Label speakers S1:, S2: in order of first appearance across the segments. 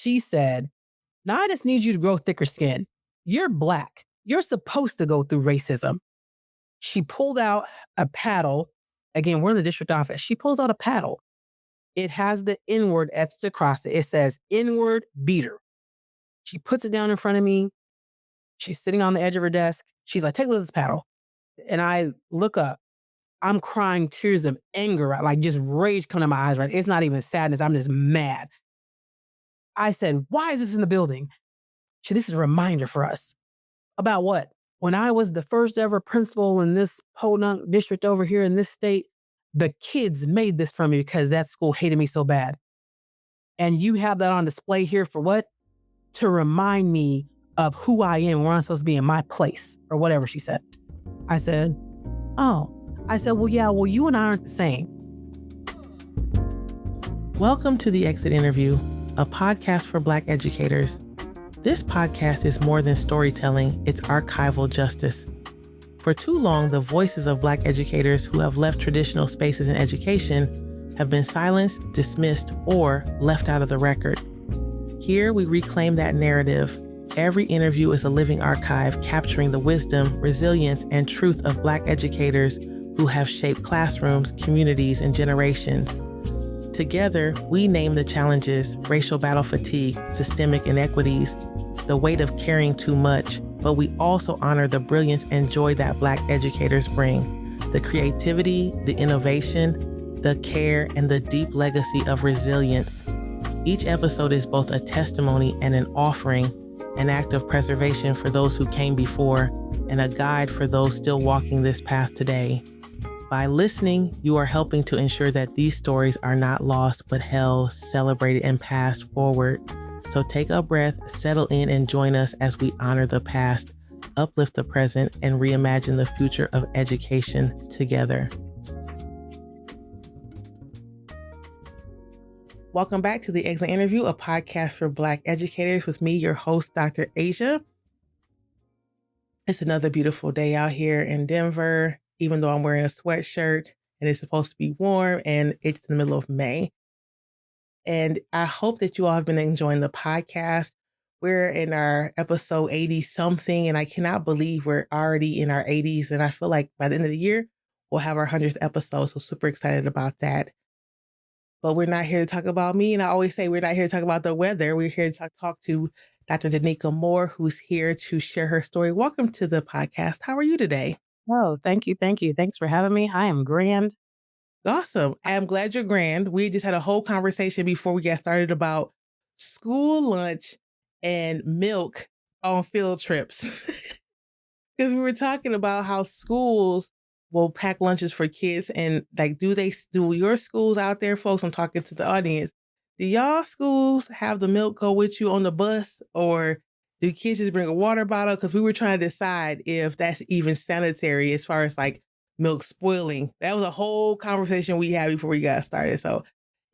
S1: She said, now I just need you to grow thicker skin. You're Black. You're supposed to go through racism. She pulled out a paddle. Again, we're in the district office. She pulls out a paddle. It has the N-word etched across it. It says N-word beater. She puts it down in front of me. She's sitting on the edge of her desk. She's like, take a look at this paddle. And I look up. I'm crying tears of anger, like just rage coming to my eyes, right? It's not even sadness. I'm just mad. I said, why is this in the building? This is a reminder for us. About what? When I was the first ever principal in this podunk district over here in this state, the kids made this for me because that school hated me so bad. And you have that on display here for what? To remind me of who I am, where I'm supposed to be in my place, or whatever she said. I said, oh. I said, well, you and I aren't the same.
S2: Welcome to The Exit Interview, a podcast for Black educators. This podcast is more than storytelling, it's archival justice. For too long, the voices of Black educators who have left traditional spaces in education have been silenced, dismissed, or left out of the record. Here, we reclaim that narrative. Every interview is a living archive capturing the wisdom, resilience, and truth of Black educators who have shaped classrooms, communities, and generations. Together, we name the challenges, racial battle fatigue, systemic inequities, the weight of carrying too much, but we also honor the brilliance and joy that Black educators bring, the creativity, the innovation, the care, and the deep legacy of resilience. Each episode is both a testimony and an offering, an act of preservation for those who came before, and a guide for those still walking this path today. By listening, you are helping to ensure that these stories are not lost, but held, celebrated, and passed forward. So take a breath, settle in, and join us as we honor the past, uplift the present, and reimagine the future of education together. Welcome back to The Exit Interview, a podcast for Black educators with me, your host, Dr. Asia. It's another beautiful day out here in Denver, even though I'm wearing a sweatshirt and it's supposed to be warm and it's in the middle of May. And I hope that you all have been enjoying the podcast. We're in our episode 80 something, and I cannot believe we're already in our 80s. And I feel like by the end of the year, we'll have our 100th episode. So super excited about that. But we're not here to talk about me. And I always say we're not here to talk about the weather. We're here to talk to Dr. Danica Moore, who's here to share her story. Welcome to the podcast. How are you today?
S1: Oh, thank you. Thank you. Thanks for having me. I am grand.
S2: Awesome. I'm glad you're grand. We just had a whole conversation before we got started about school lunch and milk on field trips. Because we were talking about how schools will pack lunches for kids, and like, do your schools out there, folks? I'm talking to the audience. Do y'all schools have the milk go with you on the bus, or do kids just bring a water bottle? Because we were trying to decide if that's even sanitary as far as like milk spoiling. That was a whole conversation we had before we got started. So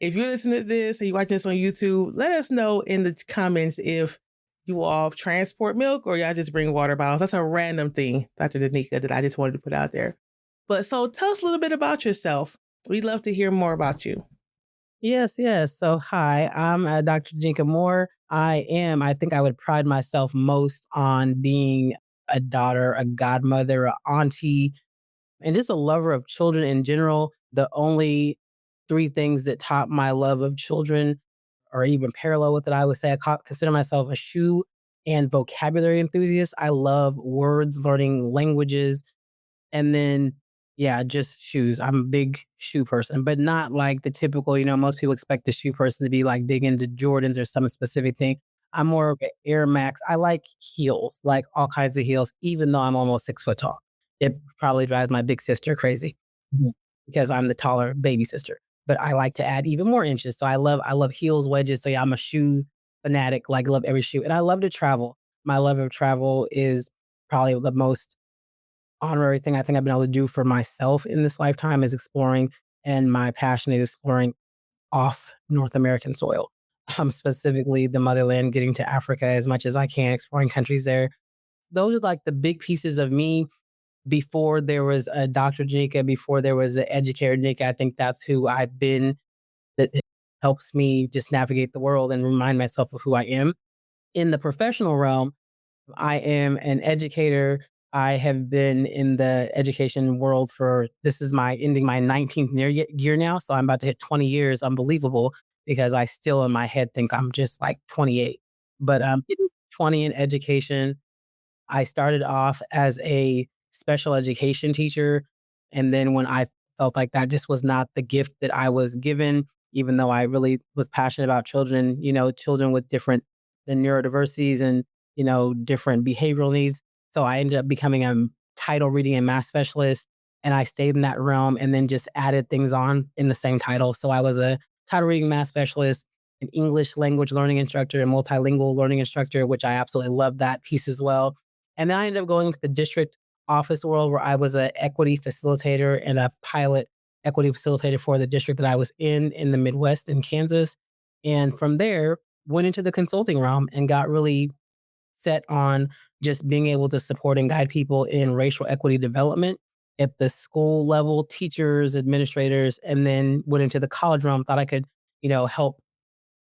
S2: if you're listening to this or you're watching this on YouTube, let us know in the comments if you all transport milk or y'all just bring water bottles. That's a random thing, Dr. Danica, that I just wanted to put out there. But so tell us a little bit about yourself. We'd love to hear more about you.
S1: Yes. So hi, I'm Dr. Danica Moore. I think I would pride myself most on being a daughter, a godmother, an auntie, and just a lover of children in general. The only three things that top my love of children, or even parallel with it, I would say I consider myself a shoe and vocabulary enthusiast. I love words, learning languages, and then, just shoes. I'm a big shoe person, but not like the typical, most people expect the shoe person to be like big into Jordans or some specific thing. I'm more of an Air Max. I like heels, like all kinds of heels, even though I'm almost 6 foot tall. It probably drives my big sister crazy because I'm the taller baby sister, but I like to add even more inches. So I love heels, wedges. So I'm a shoe fanatic, like love every shoe. And I love to travel. My love of travel is probably the most honorary thing I think I've been able to do for myself in this lifetime is exploring. And my passion is exploring off North American soil, specifically the motherland, getting to Africa as much as I can, exploring countries there. Those are like the big pieces of me. Before there was a Dr. Danica, before there was an educator Danica, I think that's who I've been. helps me just navigate the world and remind myself of who I am. In the professional realm, I am an educator. I have been in the education world for this is my ending my 19th year now. So I'm about to hit 20 years. Unbelievable because I still in my head think I'm just like 28. But 20 in education. I started off as a special education teacher. And then when I felt like that just was not the gift that I was given, even though I really was passionate about children, children with different neurodiversities and, different behavioral needs. So I ended up becoming a title reading and math specialist. And I stayed in that realm and then just added things on in the same title. So I was a title reading math specialist, an English language learning instructor, and multilingual learning instructor, which I absolutely love that piece as well. And then I ended up going to the district office world where I was an equity facilitator and a pilot equity facilitator for the district that I was in the Midwest in Kansas. And from there, went into the consulting realm and got really set on just being able to support and guide people in racial equity development at the school level, teachers, administrators, and then went into the college realm, thought I could, help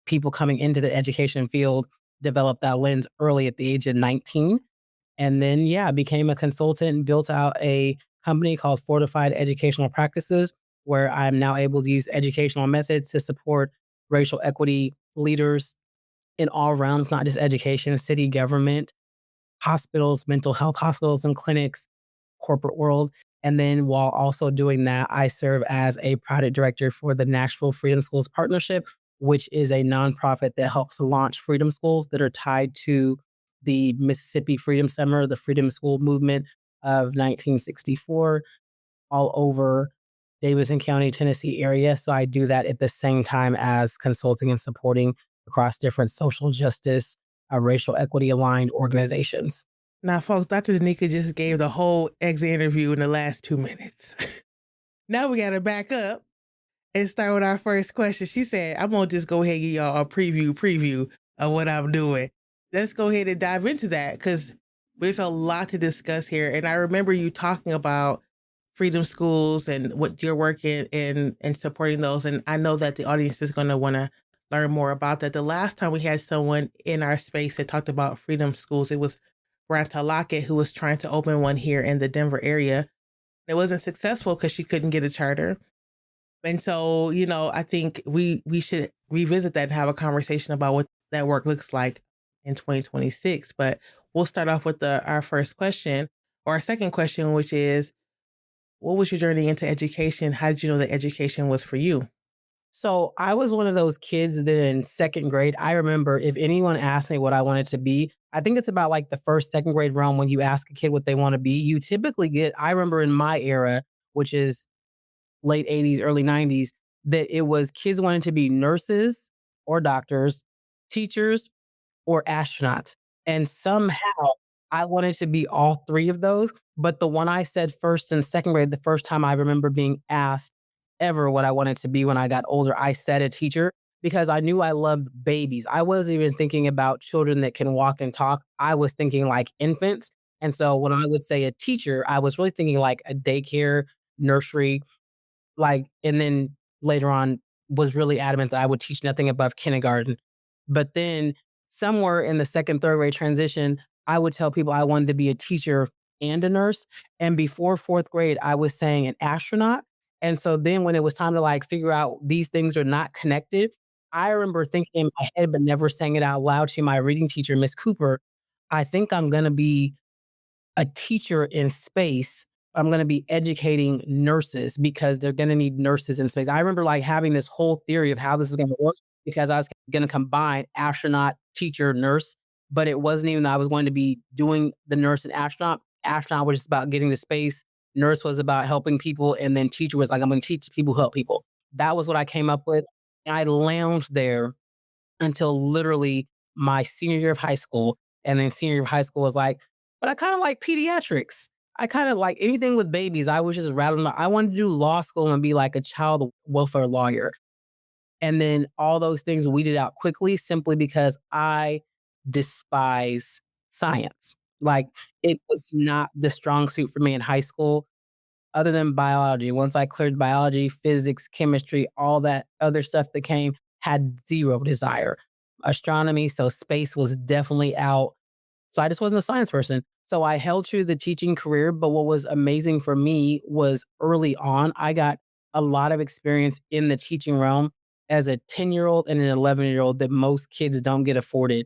S1: people coming into the education field develop that lens early at the age of 19. And then, yeah, I became a consultant and built out a company called Fortified Educational Practices, where I'm now able to use educational methods to support racial equity leaders in all realms, not just education, city government, hospitals, mental health hospitals and clinics, corporate world. And then while also doing that, I serve as a product director for the Nashville Freedom Schools Partnership, which is a nonprofit that helps launch freedom schools that are tied to the Mississippi Freedom Summer, the freedom school movement of 1964, all over Davidson County, Tennessee area. So I do that at the same time as consulting and supporting across different social justice, racial equity aligned organizations.
S2: Now, folks, Dr. Danica just gave the whole exit interview in the last 2 minutes. Now we got to back up and start with our first question. She said, I'm going to just go ahead and give y'all a preview of what I'm doing. Let's go ahead and dive into that because there's a lot to discuss here. And I remember you talking about freedom schools and what you're working in and supporting those. And I know that the audience is going to want to learn more about that. The last time we had someone in our space that talked about freedom schools, it was Branta Lockett, who was trying to open one here in the Denver area. It wasn't successful because she couldn't get a charter. And so, I think we should revisit that and have a conversation about what that work looks like in 2026. But we'll start off with our first question or our second question, which is, what was your journey into education? How did you know that education was for you?
S1: So I was one of those kids that in second grade, I remember if anyone asked me what I wanted to be, I think it's about like the first, second grade realm when you ask a kid what they want to be, you typically get, I remember in my era, which is late 80s, early 90s, that it was kids wanting to be nurses or doctors, teachers or astronauts. And somehow I wanted to be all three of those. But the one I said first and second grade, the first time I remember being asked ever what I wanted to be when I got older, I said a teacher because I knew I loved babies. I wasn't even thinking about children that can walk and talk. I was thinking like infants. And so when I would say a teacher, I was really thinking like a daycare, nursery, like, and then later on was really adamant that I would teach nothing above kindergarten. But then somewhere in the second, third grade transition, I would tell people I wanted to be a teacher and a nurse. And before fourth grade, I was saying an astronaut. And so then when it was time to like figure out these things are not connected, I remember thinking in my head, but never saying it out loud to my reading teacher, Miss Cooper, I think I'm going to be a teacher in space. I'm going to be educating nurses because they're going to need nurses in space. I remember like having this whole theory of how this is going to work because I was going to combine astronaut, teacher, nurse, but it wasn't even that I was going to be doing the nurse and astronaut. Astronaut was just about getting to space. Nurse was about helping people. And then teacher was like, I'm going to teach people who help people. That was what I came up with. And I lounged there until literally my senior year of high school. And then senior year of high school was like, but I kind of like pediatrics. I kind of like anything with babies. I was just rattling. I wanted to do law school and be like a child welfare lawyer. And then all those things weeded out quickly simply because I despise science. Like it was not the strong suit for me in high school other than biology. Once I cleared biology, physics, chemistry, all that other stuff that came had zero desire. Astronomy, so space was definitely out. So I just wasn't a science person. So I held true to the teaching career. But what was amazing for me was early on, I got a lot of experience in the teaching realm as a 10-year-old and an 11-year-old that most kids don't get afforded.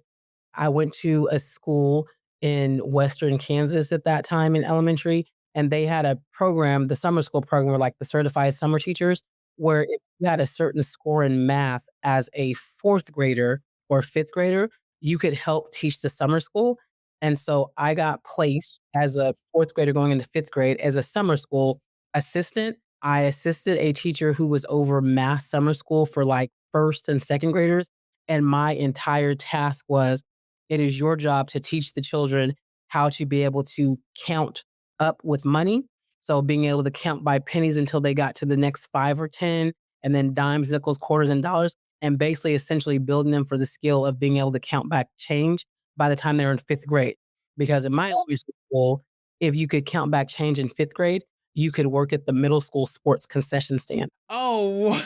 S1: I went to a school in Western Kansas at that time in elementary, and they had a program, the summer school program, where like the certified summer teachers, where if you had a certain score in math as a fourth grader or fifth grader, you could help teach the summer school. And so I got placed as a fourth grader going into fifth grade as a summer school assistant. I assisted a teacher who was over math summer school for like first and second graders. And my entire task was it is your job to teach the children how to be able to count up with money. So being able to count by pennies until they got to the next 5 or 10, and then dimes, nickels, quarters, and dollars, and basically essentially building them for the skill of being able to count back change by the time they're in fifth grade. Because in my elementary school, if you could count back change in fifth grade, you could work at the middle school sports concession stand.
S2: Oh,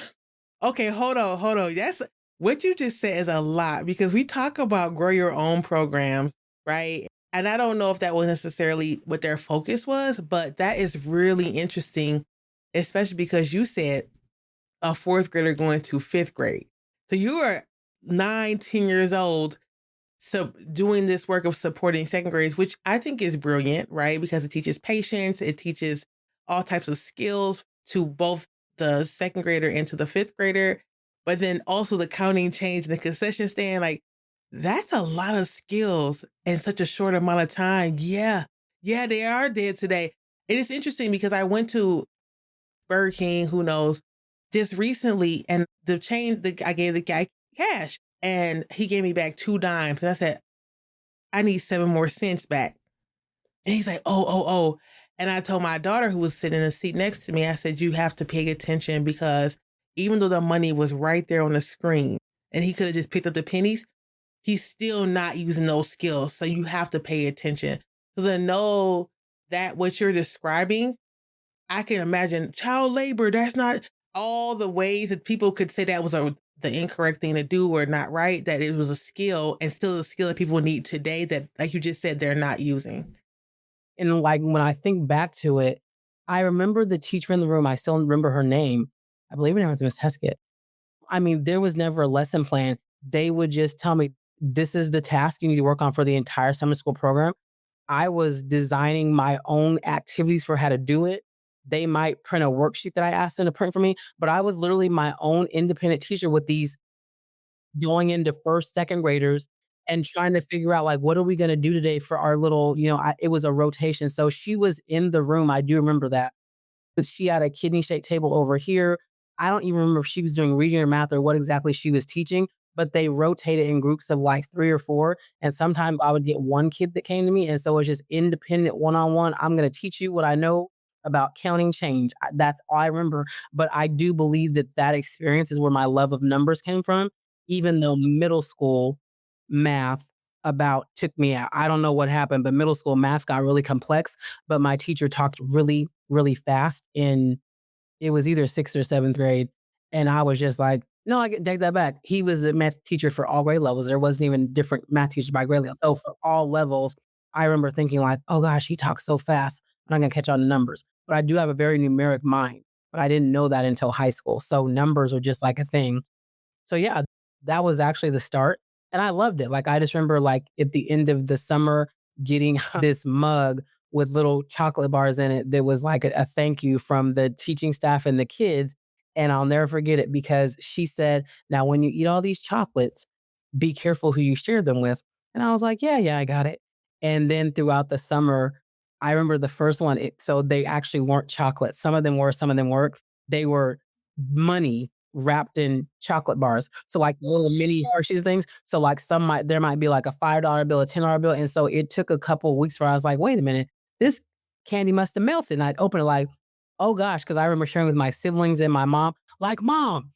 S2: okay. Hold on. Hold on. That's what you just said is a lot because we talk about grow your own programs, right? And I don't know if that was necessarily what their focus was, but that is really interesting, especially because you said a fourth grader going to fifth grade. So you are 9, 10 years old, so doing this work of supporting second grades, which I think is brilliant, right? Because it teaches patience, it teaches all types of skills to both the second grader and to the fifth grader, but then also the counting change and the concession stand. Like, that's a lot of skills in such a short amount of time. Yeah. Yeah, they are dead today. It is interesting because I went to Burger King, who knows, just recently, and the change, I gave the guy cash and he gave me back 2 dimes. And I said, I need 7 more cents back. And he's like, oh. And I told my daughter who was sitting in the seat next to me, I said, you have to pay attention because even though the money was right there on the screen and he could have just picked up the pennies, he's still not using those skills. So you have to pay attention. So to know that what you're describing, I can imagine child labor. That's not all the ways that people could say that was the incorrect thing to do or not right, that it was a skill and still a skill that people need today that, like you just said, they're not using.
S1: And like when I think back to it, I remember the teacher in the room. I still remember her name. I believe her name was Miss Heskett. I mean, there was never a lesson plan. They would just tell me, this is the task you need to work on for the entire summer school program. I was designing my own activities for how to do it. They might print a worksheet that I asked them to print for me, but I was literally my own independent teacher with these going into first, second graders and trying to figure out like, what are we going to do today for our little, it was a rotation. So she was in the room. I do remember that, but she had a kidney shaped table over here. I don't even remember if she was doing reading or math or what exactly she was teaching, but they rotated in groups of like 3 or 4. And sometimes I would get one kid that came to me. And so it's just independent one on one. I'm going to teach you what I know about counting change. That's all I remember. But I do believe that that experience is where my love of numbers came from, even though middle school math about took me out. I don't know what happened, but middle school math got really complex. But my teacher talked really, really fast in it was either 6th or 7th grade, and I was just like, "No, I take that back." He was a math teacher for all grade levels. There wasn't even different math teachers by grade level. So for all levels, I remember thinking like, "Oh gosh, he talks so fast. I'm not gonna catch on to numbers." But I do have a very numeric mind, but I didn't know that until high school. So numbers are just like a thing. So yeah, that was actually the start, and I loved it. Like, I just remember, like, at the end of the summer getting this mug with little chocolate bars in it that was like a thank you from the teaching staff and the kids, and I'll never forget it because she said, "Now when you eat all these chocolates, be careful who you share them with." And I was like, "Yeah, yeah, I got it." And then throughout the summer, I remember the first one, so they actually weren't chocolates. Some of them were, some of them weren't. They were money wrapped in chocolate bars. So like little mini Hershey's things. So like there might be like a $5 bill, a $10 bill. And so it took a couple of weeks where I was like, wait a minute, this candy must have melted. And I'd open it like, oh gosh, because I remember sharing with my siblings and my mom, like, Mom,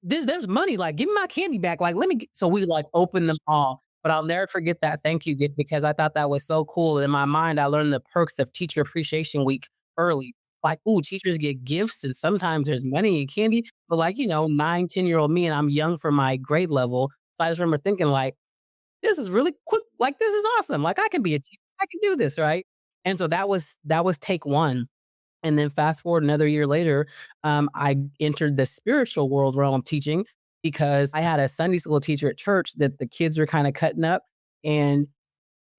S1: there's money. Like, give me my candy back. Like, let me so we like open them all. But I'll never forget that thank you gift because I thought that was so cool. In my mind, I learned the perks of Teacher Appreciation Week early. like, ooh, teachers get gifts and sometimes there's money and candy. But like, 9, 10-year-old me, and I'm young for my grade level. So I just remember thinking like, this is really quick. Like, this is awesome. Like, I can be a teacher. I can do this, right? And so that was take one. And then fast forward another year later, I entered the spiritual world realm teaching because I had a Sunday school teacher at church that the kids were kind of cutting up. And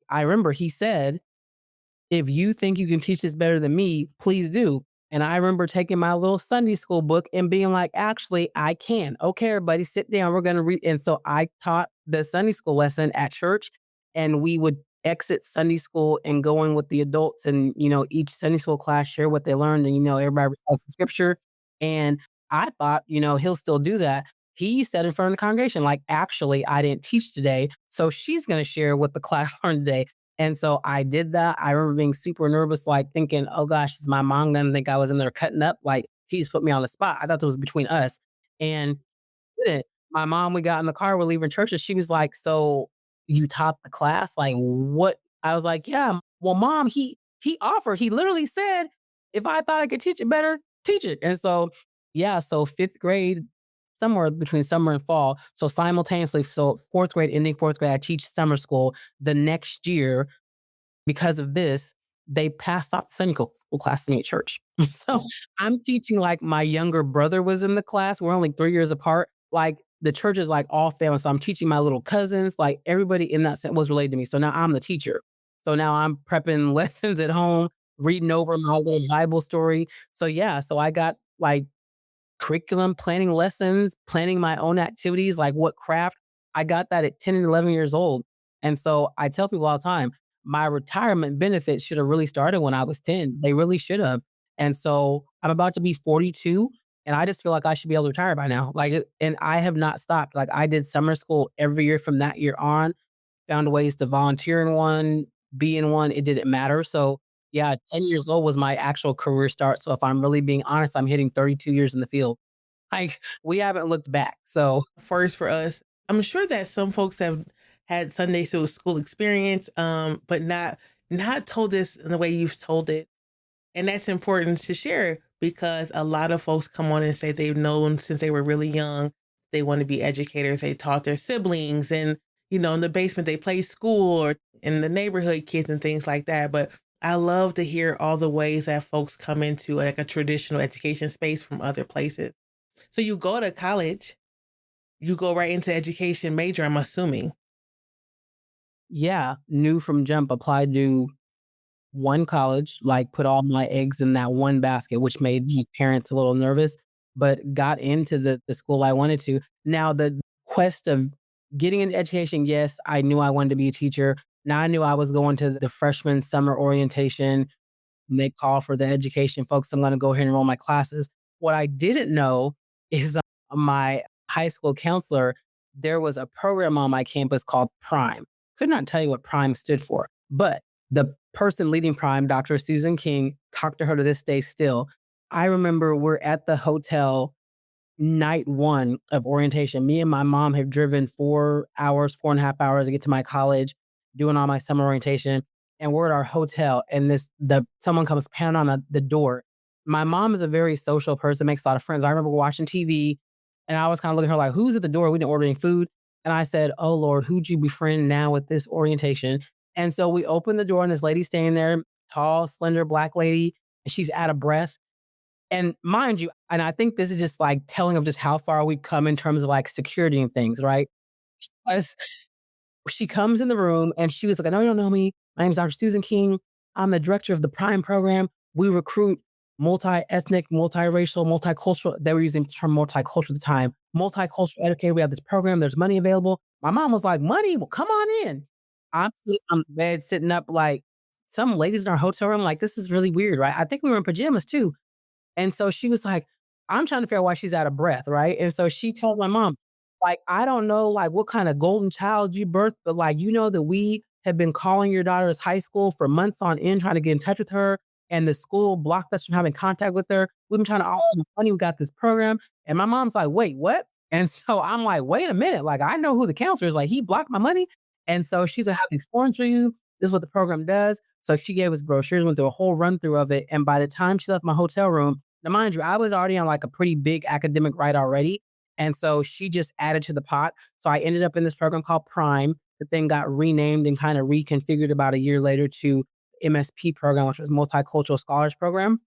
S1: I remember he said, if you think you can teach this better than me, please do. And I remember taking my little Sunday school book and being like, actually, I can. Okay, everybody, sit down. We're going to read. And so I taught the Sunday school lesson at church, and we would exit Sunday school and go in with the adults. And, each Sunday school class share what they learned. And, everybody recites the scripture. And I thought, he'll still do that. He said in front of the congregation, like, actually, I didn't teach today. So she's going to share what the class learned today. And so I did that. I remember being super nervous, like thinking, oh gosh, is my mom gonna think I was in there cutting up? Like, he's put me on the spot. I thought it was between us. And didn't. My mom, we got in the car, we're leaving church, and she was like, "So you taught the class? Like, what?" I was like, "Yeah." Well, mom, he offered. He literally said, if I thought I could teach it better, teach it. And so, yeah, so fifth grade, somewhere between summer and fall. So simultaneously, so fourth grade, ending fourth grade, I teach summer school. The next year, because of this, they passed off the Sunday school class to me at church. So I'm teaching like my younger brother was in the class. We're only 3 years apart. Like the church is like all family. So I'm teaching my little cousins, like everybody in that set was related to me. So now I'm the teacher. So now I'm prepping lessons at home, reading over my little Bible story. So yeah, so I got like curriculum, planning lessons, planning my own activities, like what craft. I got that at 10 and 11 years old. And so I tell people all the time, my retirement benefits should have really started when I was 10. They really should have. And so I'm about to be 42 and I just feel like I should be able to retire by now. And I have not stopped. Like I did summer school every year from that year on, found ways to volunteer in one, be in one. It didn't matter. So yeah, 10 years old was my actual career start. So if I'm really being honest, I'm hitting 32 years in the field. Like, we haven't looked back. So,
S2: First for us. I'm sure that some folks have had Sunday school experience, but not told this in the way you've told it. And that's important to share because a lot of folks come on and say they've known since they were really young, they want to be educators. They taught their siblings and, in the basement, they play school or in the neighborhood kids and things like that. But I love to hear all the ways that folks come into like a traditional education space from other places. So you go to college, you go right into education major, I'm assuming.
S1: yeah, knew from jump, applied to one college, like put all my eggs in that one basket, which made my parents a little nervous, but got into the school I wanted to. Now, the quest of getting into education, yes, I knew I wanted to be a teacher. Now I knew I was going to the freshman summer orientation. And they call for the education folks. I'm going to go ahead and enroll my classes. What I didn't know is my high school counselor, there was a program on my campus called Prime. Could not tell you what Prime stood for, but the person leading Prime, Dr. Susan King, talked to her to this day still. I remember we're at the hotel night one of orientation. Me and my mom have driven 4 hours, 4.5 hours to get to my college, doing all my summer orientation. And we're at our hotel, and someone comes pounding on the door. My mom is a very social person, makes a lot of friends. I remember watching TV, and I was kind of looking at her like, "Who's at the door? We didn't order any food." And I said, "Oh Lord, who'd you befriend now with this orientation?" And so we opened the door, and this lady standing there, tall, slender, black lady, and she's out of breath. And mind you, and I think this is just like telling of just how far we've come in terms of like security and things, right? As she comes in the room and she was like, I know you don't know me. My name is Dr. Susan King. I'm the director of the Prime program. We recruit multi-ethnic, multiracial, multicultural. They were using the term multicultural at the time. Multicultural educator. We have this program. There's money available. My mom was like, money? Well, come on in. I'm sitting on the bed, sitting up like some ladies in our hotel room. Like, this is really weird, right? I think we were in pajamas too. And so she was like, I'm trying to figure out why she's out of breath, right? And so she told my mom, like, I don't know, like, what kind of golden child you birthed, but like, you know that we have been calling your daughter's high school for months on end, trying to get in touch with her. And the school blocked us from having contact with her. We've been trying to offer the money. We got this program. And my mom's like, wait, what? And so I'm like, wait a minute. Like, I know who the counselor is. Like, he blocked my money. And so she's like, I have these forms for you. this is what the program does. So she gave us brochures, went through a whole run through of it. And by the time she left my hotel room, now mind you, I was already on like a pretty big academic ride already. And so she just added to the pot. So I ended up in this program called Prime that then got renamed and kind of reconfigured about a year later to MSP program, which was Multicultural Scholars Program.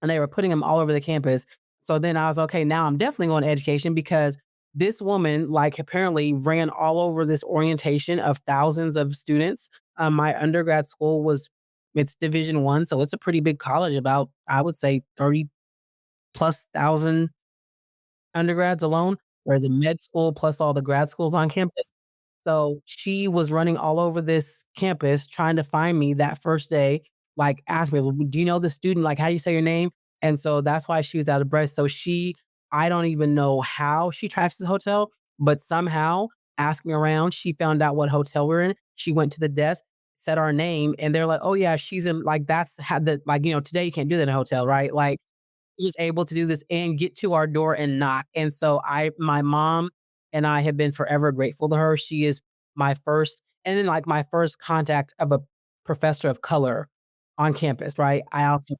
S1: And they were putting them all over the campus. So then I was okay, now I'm definitely going to education because this woman, like, apparently ran all over this orientation of thousands of students. My undergrad school was it's Division 1, so it's a pretty big college. About I would say 30+ thousand undergrads alone, whereas a med school plus all the grad schools on campus. So she was running all over this campus trying to find me that first day, like asked me, "Well, do you know the student? Like, how do you say your name?" And so that's why she was out of breath. So I don't even know how she tracks the hotel, but somehow asked me around. She found out what hotel we're in. She went to the desk, said our name, and they're like, "Oh yeah, she's in." Like that's how the like today you can't do that in a hotel, right? Like was able to do this and get to our door and knock. And so my mom and I have been forever grateful to her. She is my first, and then like my first contact of a professor of color on campus, right? I also,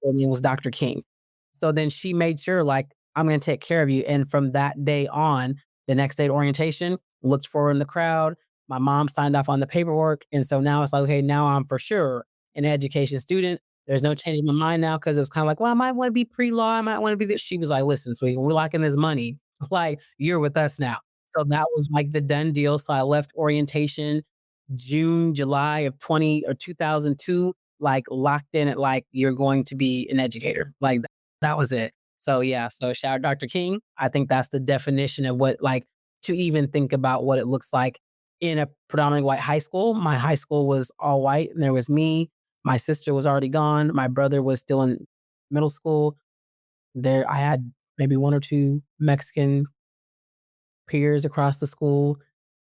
S1: her name was Dr. King. So then she made sure, like, I'm going to take care of you. And from that day on, the next day at orientation, looked for her in the crowd. My mom signed off on the paperwork. And so now it's like, okay, now I'm for sure an education student. There's no changing my mind now because it was kind of like, well, I might want to be pre-law. I might want to be this. She was like, listen, sweetie, we're locking this money. Like, you're with us now. So that was like the done deal. So I left orientation June, July of 2002, like locked in at like, you're going to be an educator. Like that was it. So yeah, so shout out Dr. King. I think that's the definition of what like to even think about what it looks like in a predominantly white high school. My high school was all white and there was me. My sister was already gone. My brother was still in middle school. There I had maybe one or two Mexican peers across the school,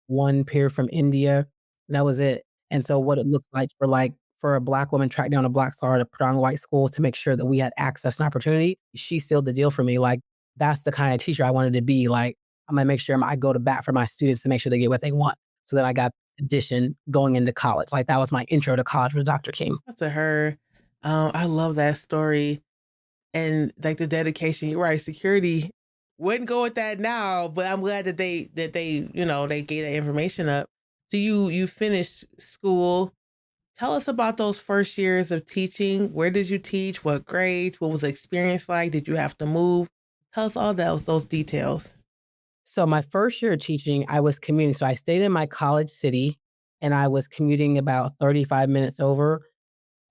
S1: one peer from India. That was it. And so what it looks like for a black woman track down a black star at a predominantly white school to make sure that we had access and opportunity, she sealed the deal for me. Like that's the kind of teacher I wanted to be. Like I'm gonna make sure I go to bat for my students to make sure they get what they want. So then I got addition going into college. Like that was my intro to college with Dr. King.
S2: To her. I love that story and like the dedication. You're right. Security wouldn't go with that now, but I'm glad that they they gave that information up. So you finished school. Tell us about those first years of teaching. Where did you teach? What grades? What was the experience like? Did you have to move? Tell us all those details.
S1: So my first year of teaching, I was commuting. So I stayed in my college city and I was commuting about 35 minutes over.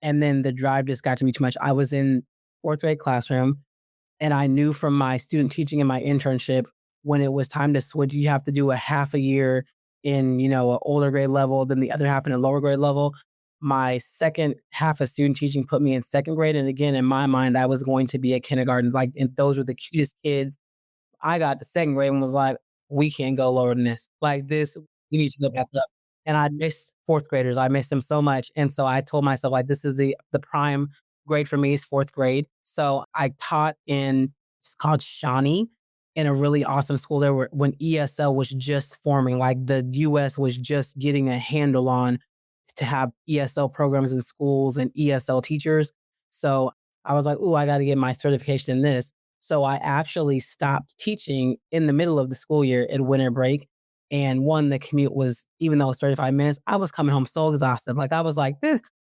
S1: And then the drive just got to be too much. I was in fourth grade classroom and I knew from my student teaching and my internship when it was time to switch, you have to do a half a year in, an older grade level, then the other half in a lower grade level. My second half of student teaching put me in second grade. And again, in my mind, I was going to be at kindergarten. Like, and those were the cutest kids. I got to second grade and was like, we can't go lower than this. Like this, we need to go back up. And I missed fourth graders. I missed them so much. And so I told myself, like, this is the prime grade for me is fourth grade. So I taught it's called Shawnee in a really awesome school there when ESL was just forming, like the US was just getting a handle on to have ESL programs in schools and ESL teachers. So I was like, ooh, I got to get my certification in this. So I actually stopped teaching in the middle of the school year at winter break. And one, the commute was, even though it's 35 minutes, I was coming home so exhausted. Like I was like,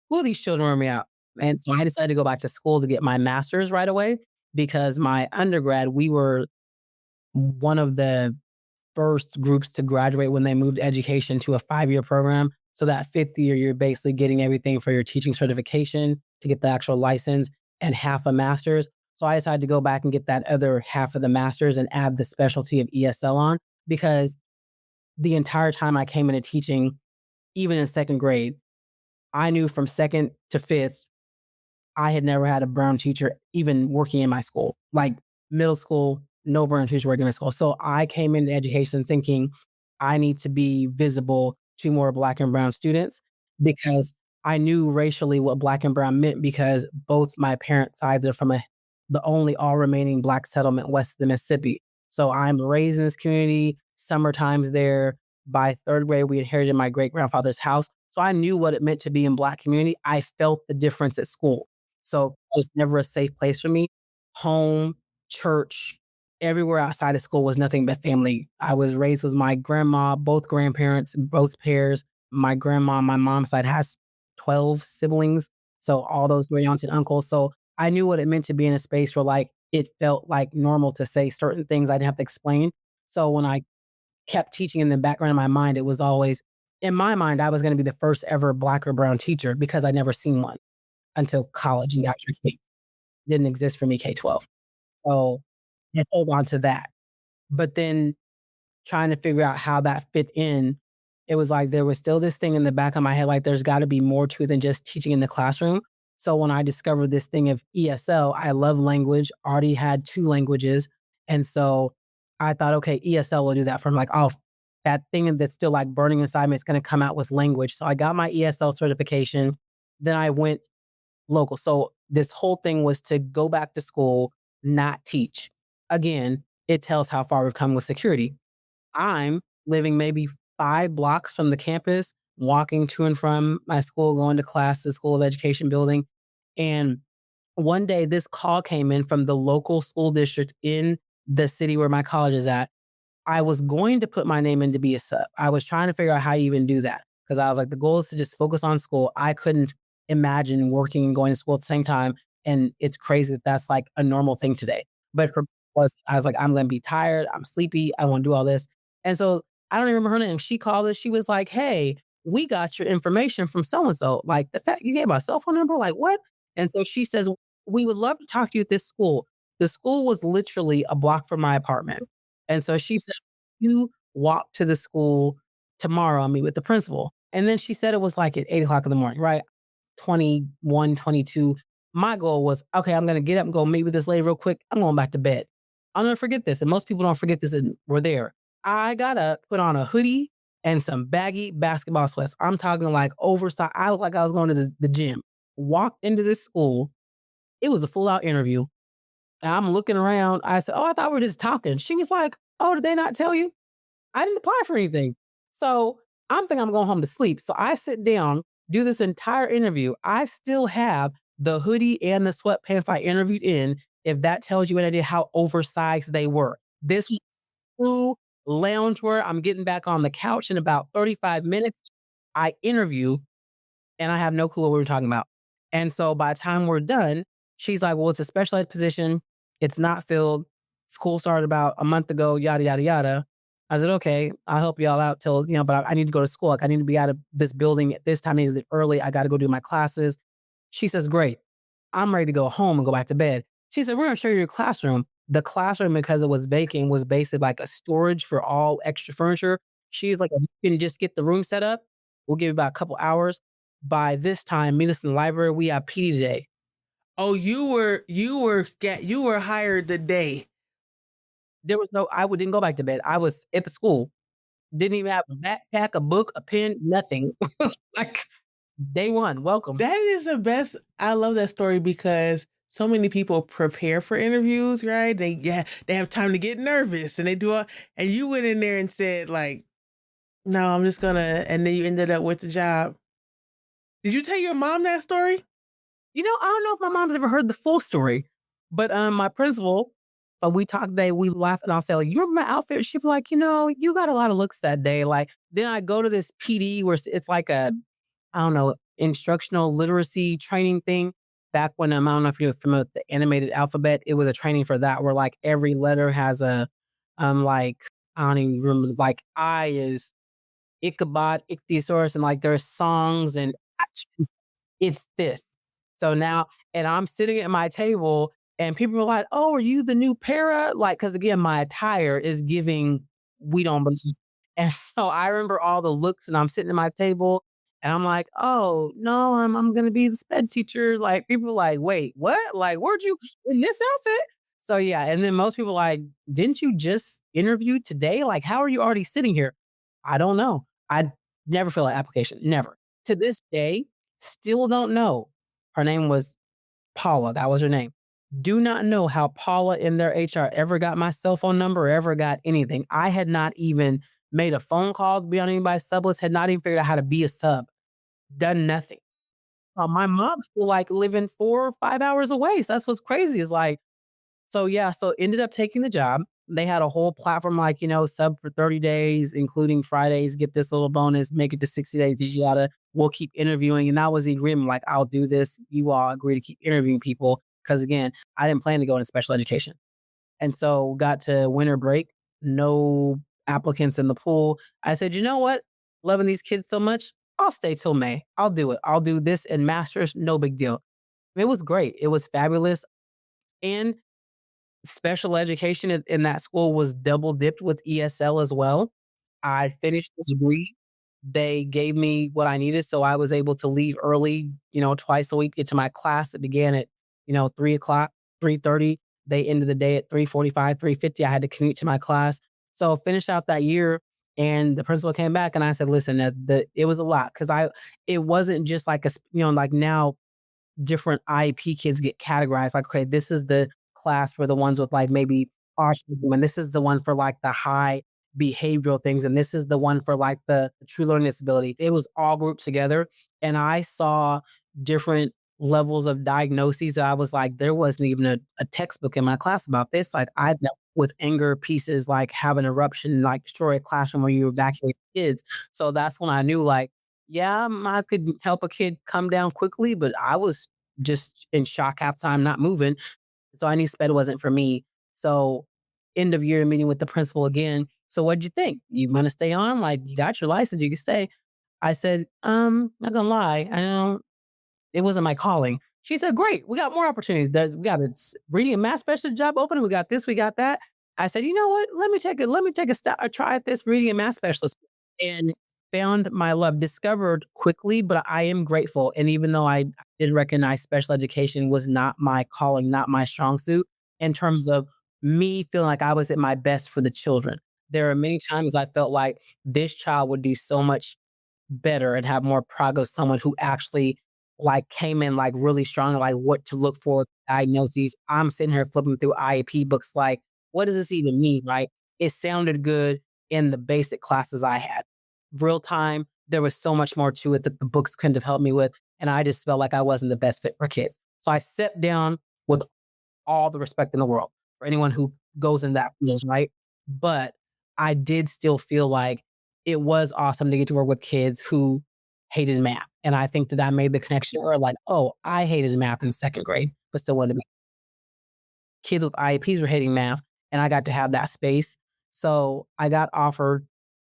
S1: who these children wear me out? And so I decided to go back to school to get my master's right away because my undergrad, we were one of the first groups to graduate when they moved education to a 5-year program. So that fifth year, you're basically getting everything for your teaching certification to get the actual license and half a master's. So I decided to go back and get that other half of the master's and add the specialty of ESL on because the entire time I came into teaching, even in second grade, I knew from second to fifth, I had never had a brown teacher even working in my school. Like middle school, no brown teacher working in my school. So I came into education thinking I need to be visible to more black and brown students because I knew racially what black and brown meant because both my parents' sides are from the only all remaining black settlement west of the Mississippi. So I'm raised in this community, summer times there. By third grade, we inherited my great grandfather's house. So I knew what it meant to be in Black community. I felt the difference at school. So it was never a safe place for me. Home, church, everywhere outside of school was nothing but family. I was raised with my grandma, both grandparents, both pairs. My grandma on my mom's side has 12 siblings. So all those great aunts and uncles. So I knew what it meant to be in a space where like it felt like normal to say certain things I didn't have to explain. So when I kept teaching in the background of my mind, it was always in my mind, I was going to be the first ever Black or brown teacher because I'd never seen one until college and got to K. Didn't exist for me K-12. So I hold on to that. But then trying to figure out how that fit in, it was like there was still this thing in the back of my head, like there's got to be more to it than just teaching in the classroom. So when I discovered this thing of ESL, I love language, already had 2 languages. And so I thought, okay, ESL will do that for me. Like, oh, that thing that's still like burning inside me is going to come out with language. So I got my ESL certification. Then I went local. So this whole thing was to go back to school, not teach. Again, it tells how far we've come with security. I'm living maybe 5 blocks from the campus, walking to and from my school, going to class, the School of Education building. And one day this call came in from the local school district in the city where my college is at. I was going to put my name in to be a sub. I was trying to figure out how you even do that because I was like, the goal is to just focus on school. I couldn't imagine working and going to school at the same time. And it's crazy that that's like a normal thing today. But for was I was like, I'm gonna be tired, I'm sleepy, I want to do all this. And so I don't even remember her name. She called us, she was like, hey, we got your information from so and so. Like the fact you gave my cell phone number, like what? And so she says, we would love to talk to you at this school. The school was literally a block from my apartment. And so she said, you walk to the school tomorrow and meet with the principal. And then she said it was like at 8 o'clock in the morning, right? 21, 22. My goal was, okay, I'm going to get up and go meet with this lady real quick. I'm going back to bed. I'll never forget this. And most people don't forget this and we're there. I got up, put on a hoodie and some baggy basketball sweats. I'm talking like oversized. I looked like I was going to the gym. Walked into this school. It was a full out interview. And I'm looking around. I said, oh, I thought we were just talking. She was like, oh, did they not tell you? I didn't apply for anything. So I'm thinking I'm going home to sleep. So I sit down, do this entire interview. I still have the hoodie and the sweatpants I interviewed in, if that tells you an idea how oversized they were. This was true loungewear. I'm getting back on the couch in about 35 minutes. I interview and I have no clue what we were talking about. And so by the time we're done, she's like, well, it's a special ed position. It's not filled. School started about a month ago, yada, yada, yada. I said, okay, I'll help y'all out till, but I need to go to school. Like I need to be out of this building at this time. I need to leave early. I got to go do my classes. She says, great. I'm ready to go home and go back to bed. She said, we're going to show you your classroom. The classroom, because it was vacant, was basically like a storage for all extra furniture. She's like, if you can just get the room set up, we'll give you about a couple hours. By this time, meet us in the library. We have PD day.
S2: Oh, you were hired the day.
S1: There was no, didn't go back to bed. I was at the school. Didn't even have a backpack, a book, a pen, nothing. Like day one, welcome.
S2: That is the best. I love that story because so many people prepare for interviews, right? They have time to get nervous and they do all, and you went in there and said like, no, I'm just gonna, and then you ended up with the job. Did you tell your mom that story?
S1: I don't know if my mom's ever heard the full story, but my principal, we talked today, we laugh and I'll say, like, you remember my outfit? She'd be like, you got a lot of looks that day. Like, then I go to this PD where it's like I don't know, instructional literacy training thing. Back when I don't know if you're familiar with the animated alphabet, it was a training for that where like every letter has a like I don't even remember, like I is Ichabod, Ichthyosaurus, and like there's songs and it's this. So now, and I'm sitting at my table and people were like, oh, are you the new para? Like, cause again, my attire is giving, we don't believe. And so I remember all the looks and I'm sitting at my table and I'm like, oh no, I'm going to be the sped teacher. Like people were like, wait, what? Like, where'd you in this outfit? So yeah. And then most people like, didn't you just interview today? Like, how are you already sitting here? I don't know. I never fill an application. Never. To this day, still don't know. Her name was Paula. That was her name. Do not know how Paula in their HR ever got my cell phone number or ever got anything. I had not even made a phone call to be on anybody's sub list, had not even figured out how to be a sub. done nothing. My mom's still like living 4 or 5 hours away. So that's what's crazy is like, so yeah, so ended up taking the job. They had a whole platform like, sub for 30 days, including Fridays, get this little bonus, make it to 60 days. You gotta, we'll keep interviewing. And that was the agreement. Like, I'll do this. You all agree to keep interviewing people. Cause again, I didn't plan to go into special education. And so got to winter break, no applicants in the pool. I said, you know what? Loving these kids so much, I'll stay till May. I'll do it. I'll do this and masters, no big deal. It was great. It was fabulous. And special education in that school was double dipped with ESL as well. I finished the degree. They gave me what I needed, so I was able to leave early, twice a week, get to my class that began at, 3 o'clock, 3:30. They ended the day at 3:45, 3:50. I had to commute to my class. So finished out that year, and the principal came back and I said, "Listen, it was a lot because it wasn't just like like now different IEP kids get categorized. Like, okay, this is the class for the ones with like maybe autism, and this is the one for like the high behavioral things, and this is the one for like the true learning disability. It was all grouped together, and I saw different levels of diagnoses that I was like, there wasn't even a textbook in my class about this. Like, I dealt with anger pieces, like have an eruption, like destroy a classroom where you evacuate kids. So that's when I knew, like, yeah, I could help a kid come down quickly, but I was just in shock half time, not moving. So I knew sped wasn't for me. So end of year meeting with the principal again. So what'd you think? You want to stay on? Like, you got your license, you can stay. I said, not gonna lie, I don't, it wasn't my calling. She said, "Great, we got more opportunities. We got a reading and math specialist job open. We got this, we got that." I said, "You know what? Let me take a try at this reading and math specialist," and found my love. Discovered quickly, but I am grateful. And even though I did recognize special education was not my calling, not my strong suit, in terms of me feeling like I was at my best for the children. There are many times I felt like this child would do so much better and have more progress, someone who actually like came in like really strong, like what to look for, diagnoses. I'm sitting here flipping through IEP books like, what does this even mean, right? It sounded good in the basic classes I had. Real time, there was so much more to it that the books couldn't have helped me with. And I just felt like I wasn't the best fit for kids. So I stepped down with all the respect in the world for anyone who goes in that field, right? But I did still feel like it was awesome to get to work with kids who hated math. And I think that I made the connection or like, oh, I hated math in second grade, but still wanted to be kids with IEPs were hating math. And I got to have that space. So I got offered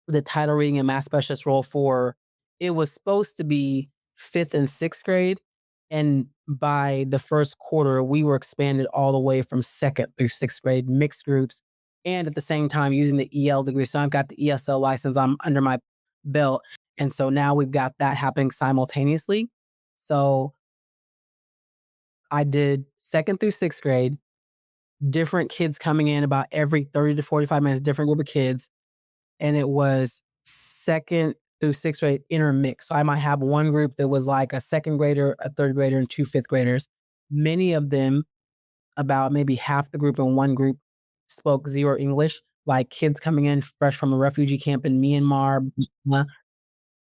S1: the title reading and math specialist role for it was supposed to be fifth and sixth grade. And by the first quarter, we were expanded all the way from second through sixth grade, mixed groups, and at the same time using the EL degree. So I've got the ESL license I'm under my belt. And so now we've got that happening simultaneously. So I did second through sixth grade, different kids coming in about every 30 to 45 minutes, different group of kids, and it was second through sixth grade intermix. So I might have one group that was like a second grader, a third grader, and two fifth graders. Many of them, about maybe half the group in one group, spoke zero English, like kids coming in fresh from a refugee camp in Myanmar,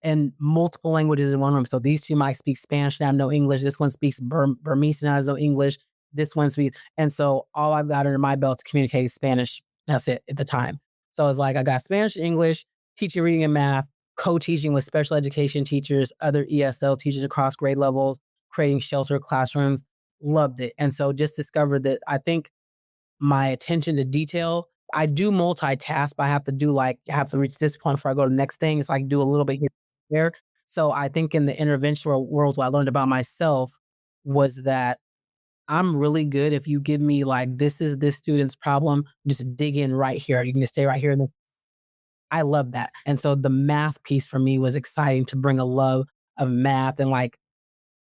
S1: and multiple languages in one room. So these two might speak Spanish and have no English. This one speaks Burmese and has no English. This one speaks, and so all I've got under my belt to communicate is Spanish. That's it at the time. So it's like I got Spanish, English, teaching reading and math, co-teaching with special education teachers, other ESL teachers across grade levels, creating shelter classrooms. Loved it, and so just discovered that I think my attention to detail. I do multitask, but I have to reach this point before I go to the next thing. It's like do a little bit here, there. So I think in the interventional world, what I learned about myself was that I'm really good if you give me like, this is this student's problem, just dig in right here. You can just stay right here. And I love that. And so the math piece for me was exciting to bring a love of math and like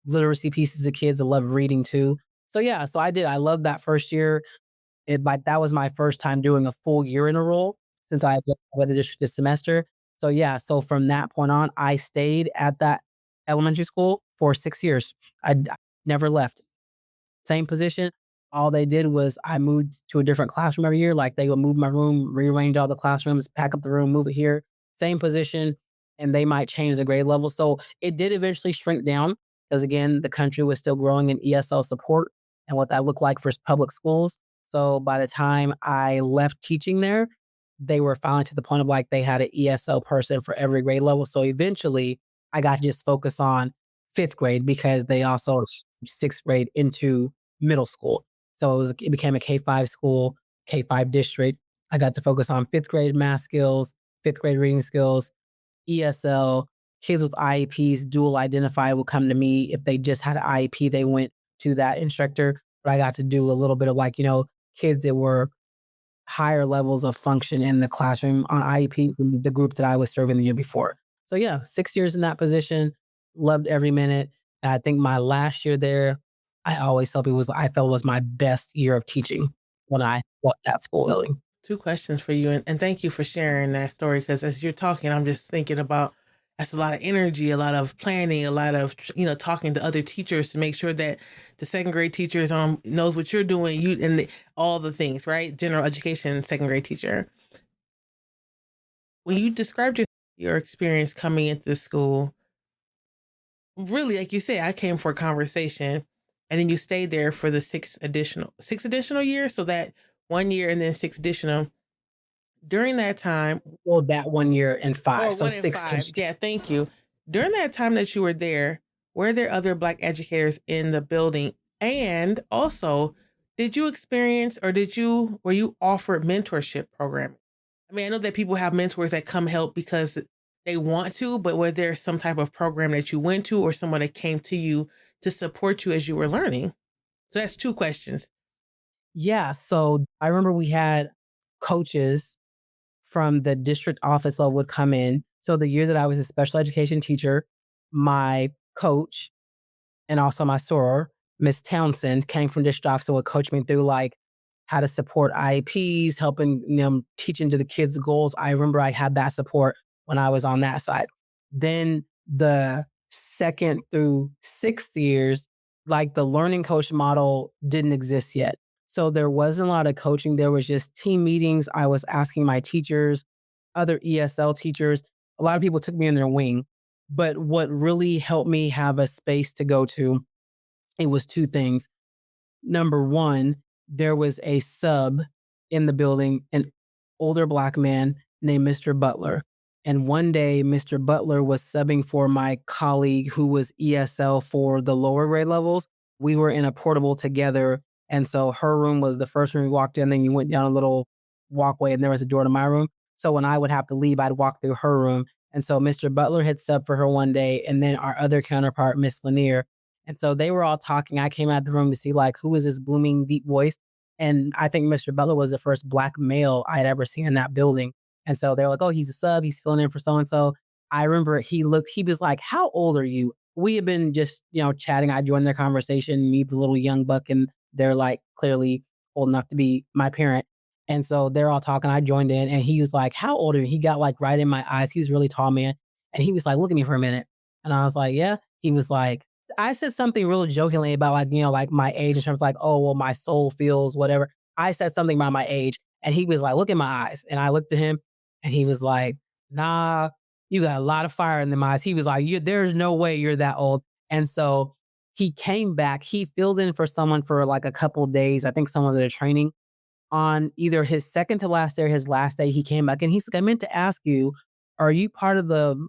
S1: literacy pieces to kids. I love reading too. So yeah, so I did. I loved that first year. That was my first time doing a full year in a role since I had left the weather district this semester. So yeah, so from that point on, I stayed at that elementary school for 6 years. I never left. Same position. All they did was I moved to a different classroom every year. Like they would move my room, rearrange all the classrooms, pack up the room, move it here. Same position. and they might change the grade level. So it did eventually shrink down because again, the country was still growing in ESL support and what that looked like for public schools. So by the time I left teaching there, they were finally to the point of like they had an ESL person for every grade level. So eventually I got to just focus on fifth grade because they also sixth grade into middle school. So it became a K-5 school, K-5 district. I got to focus on fifth grade math skills, fifth grade reading skills, ESL, kids with IEPs, dual identify will come to me. If they just had an IEP, they went to that instructor. But I got to do a little bit of like, kids that were higher levels of function in the classroom on IEPs than the group that I was serving the year before. So yeah, 6 years in that position, loved every minute. And I think my last year there, I always tell people I felt was my best year of teaching when I left that school building.
S2: Two questions for you, and thank you for sharing that story. Because as you're talking, I'm just thinking about that's a lot of energy, a lot of planning, a lot of talking to other teachers to make sure that the second grade teachers knows what you're doing, all the things, right? General education second grade teacher. When you described your experience coming into the school, really, like you said, I came for a conversation, and then you stayed there for the six additional years, so that 1 year and then six additional. During that time,
S1: Well, that 1 year and
S2: or
S1: five, so
S2: one in
S1: six
S2: five,
S1: total.
S2: yeah, thank you. During that time that you were there, were there other Black educators in the building? And also, did you experience or were you offered mentorship programming? I mean, I know that people have mentors that come help because they want to, but was there some type of program that you went to or someone that came to you to support you as you were learning? So that's two questions.
S1: Yeah, so I remember we had coaches from the district office level would come in. So the year that I was a special education teacher, my coach and also my soror, Miss Townsend, came from district office and would coach me through like how to support IEPs, helping them teach into the kids' goals. I remember I had that support when I was on that side. Then the second through sixth years, like the learning coach model didn't exist yet. So there wasn't a lot of coaching. There was just team meetings. I was asking my teachers, other ESL teachers. A lot of people took me in their wing. But what really helped me have a space to go to, it was two things. Number one, there was a sub in the building, an older Black man named Mr. Butler. And one day, Mr. Butler was subbing for my colleague who was ESL for the lower grade levels. We were in a portable together. And so her room was the first room we walked in. Then you went down a little walkway and there was a door to my room. So when I would have to leave, I'd walk through her room. And so Mr. Butler had subbed for her one day. And then our other counterpart, Miss Lanier, and so they were all talking. I came out of the room to see like who was this booming deep voice. And I think Mr. Butler was the first Black male I had ever seen in that building. And so they were like, oh, he's a sub, he's filling in for so and so. I remember he was like, how old are you? We had been just, chatting. I joined their conversation, meet the little young buck, and they're like clearly old enough to be my parent. And so they're all talking. I joined in and he was like, how old are you? He got like right in my eyes. He was a really tall man. And he was like, look at me for a minute. And I was like, yeah. He was like, I said something real jokingly about like, like my age in terms of like, oh, well, my soul feels whatever. I said something about my age and he was like, look at my eyes. And I looked at him and he was like, nah, you got a lot of fire in them eyes. He was like, there's no way you're that old. And so he came back. He filled in for someone for like a couple of days. I think someone was at a training on either his second to last day or his last day. He came back and he's like, I meant to ask you, are you part of I don't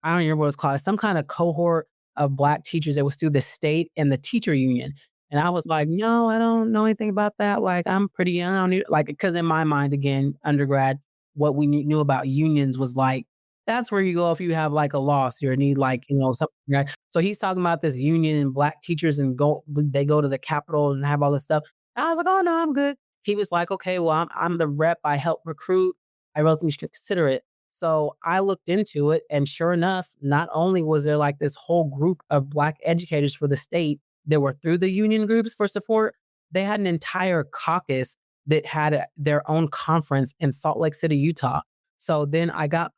S1: remember what it's called, some kind of cohort of Black teachers that was through the state and the teacher union. And I was like, no, I don't know anything about that. Like, I'm pretty young. I don't need, like, because in my mind, again, undergrad, what we knew about unions was like, that's where you go if you have like a loss or need like, something, right? So he's talking about this union and Black teachers and they go to the Capitol and have all this stuff. And I was like, oh, no, I'm good. He was like, okay, well, I'm the rep. I help recruit. I relatively should consider it. So I looked into it, and sure enough, not only was there like this whole group of Black educators for the state that were through the union groups for support, they had an entire caucus that had their own conference in Salt Lake City, Utah. So then I got,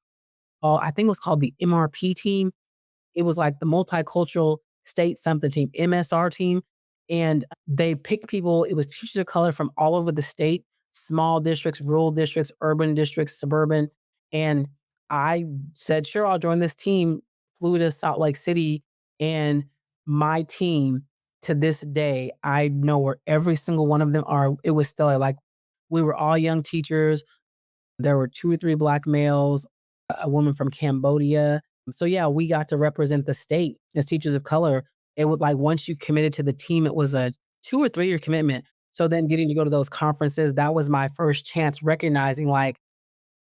S1: I think it was called the MRP team. It was like the multicultural state something team, MSR team. And they picked people, it was teachers of color from all over the state, small districts, rural districts, urban districts, suburban. And I said, sure, I'll join this team, flew to Salt Lake City, and my team to this day, I know where every single one of them are. It was still like we were all young teachers. There were 2 or 3 black males, a woman from Cambodia. So, yeah, we got to represent the state as teachers of color. It was like once you committed to the team, it was a 2 or 3-year commitment. So then getting to go to those conferences, that was my first chance recognizing, like,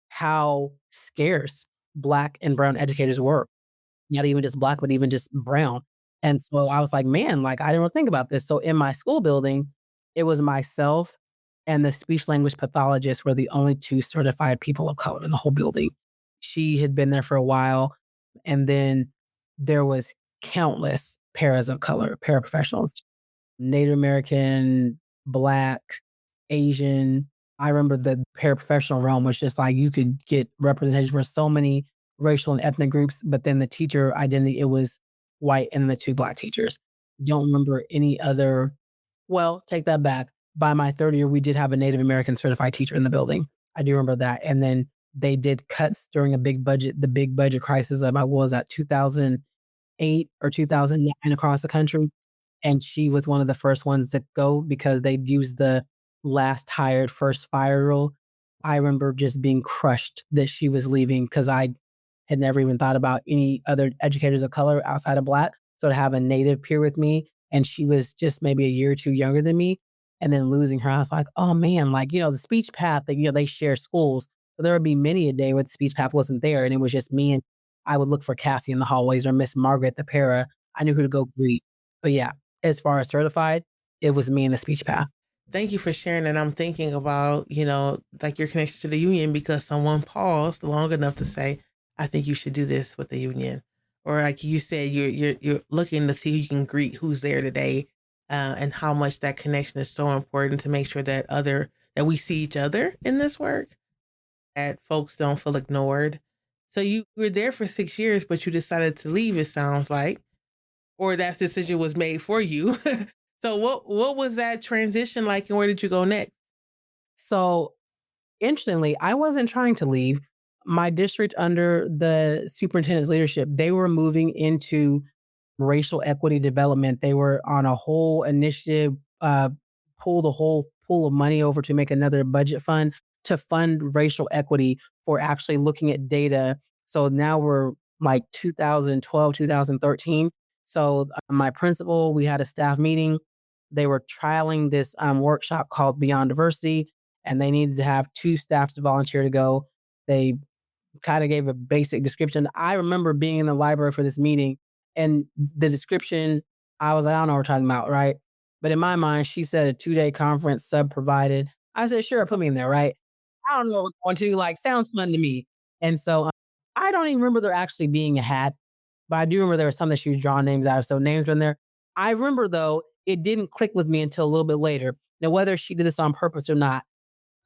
S1: how scarce black and brown educators were. Not even just black, but even just brown. And so I was like, "Man, like, I didn't really think about this." So in my school building, it was myself and the speech language pathologist were the only 2 certified people of color in the whole building. She had been there for a while, and then there was countless paras of color, paraprofessionals. Native American, Black, Asian. I remember the paraprofessional realm was just like you could get representation for so many racial and ethnic groups, but then the teacher identity, it was white and the 2 Black teachers. Don't remember any other. Well, take that back. By my 3rd year, we did have a Native American certified teacher in the building. I do remember that, and then they did cuts during the big budget crisis of, what was that, 2008 or 2009 across the country, and she was one of the first ones to go because they'd used the last hired, first fired rule. I remember just being crushed that she was leaving because I had never even thought about any other educators of color outside of Black. So to have a Native peer with me, and she was just maybe a year or 2 younger than me, and then losing her, I was like, "Oh, man," like, the speech path that, they share schools, but there would be many a day where the speech path wasn't there, and it was just me, and I would look for Cassie in the hallways or Miss Margaret, the para. I knew who to go greet. But yeah, as far as certified, it was me in the speech path.
S2: Thank you for sharing. And I'm thinking about, like your connection to the union because someone paused long enough to say, I think you should do this with the union. Or like you said, you're looking to see who you can greet, who's there today, and how much that connection is so important to make sure that we see each other in this work, that folks don't feel ignored. So you were there for 6 years, but you decided to leave, it sounds like, or that decision was made for you. So what was that transition like, and where did you go next?
S1: So interestingly, I wasn't trying to leave. My district under the superintendent's leadership, they were moving into racial equity development. They were on a whole initiative, pull the whole pool of money over to make another budget fund to fund racial equity for actually looking at data. So now we're like 2012, 2013. So my principal, we had a staff meeting. They were trialing this workshop called Beyond Diversity, and they needed to have 2 staff to volunteer to go. They kind of gave a basic description. I remember being in the library for this meeting and the description, I was like, I don't know what we're talking about, right? But in my mind, she said a 2-day conference sub provided. I said, sure, put me in there, right? I don't know what we're going to, like, sounds fun to me. And so I don't even remember there actually being a hat, but I do remember there was some that she was drawing names out of. So names were in there. I remember though, it didn't click with me until a little bit later. Now, whether she did this on purpose or not,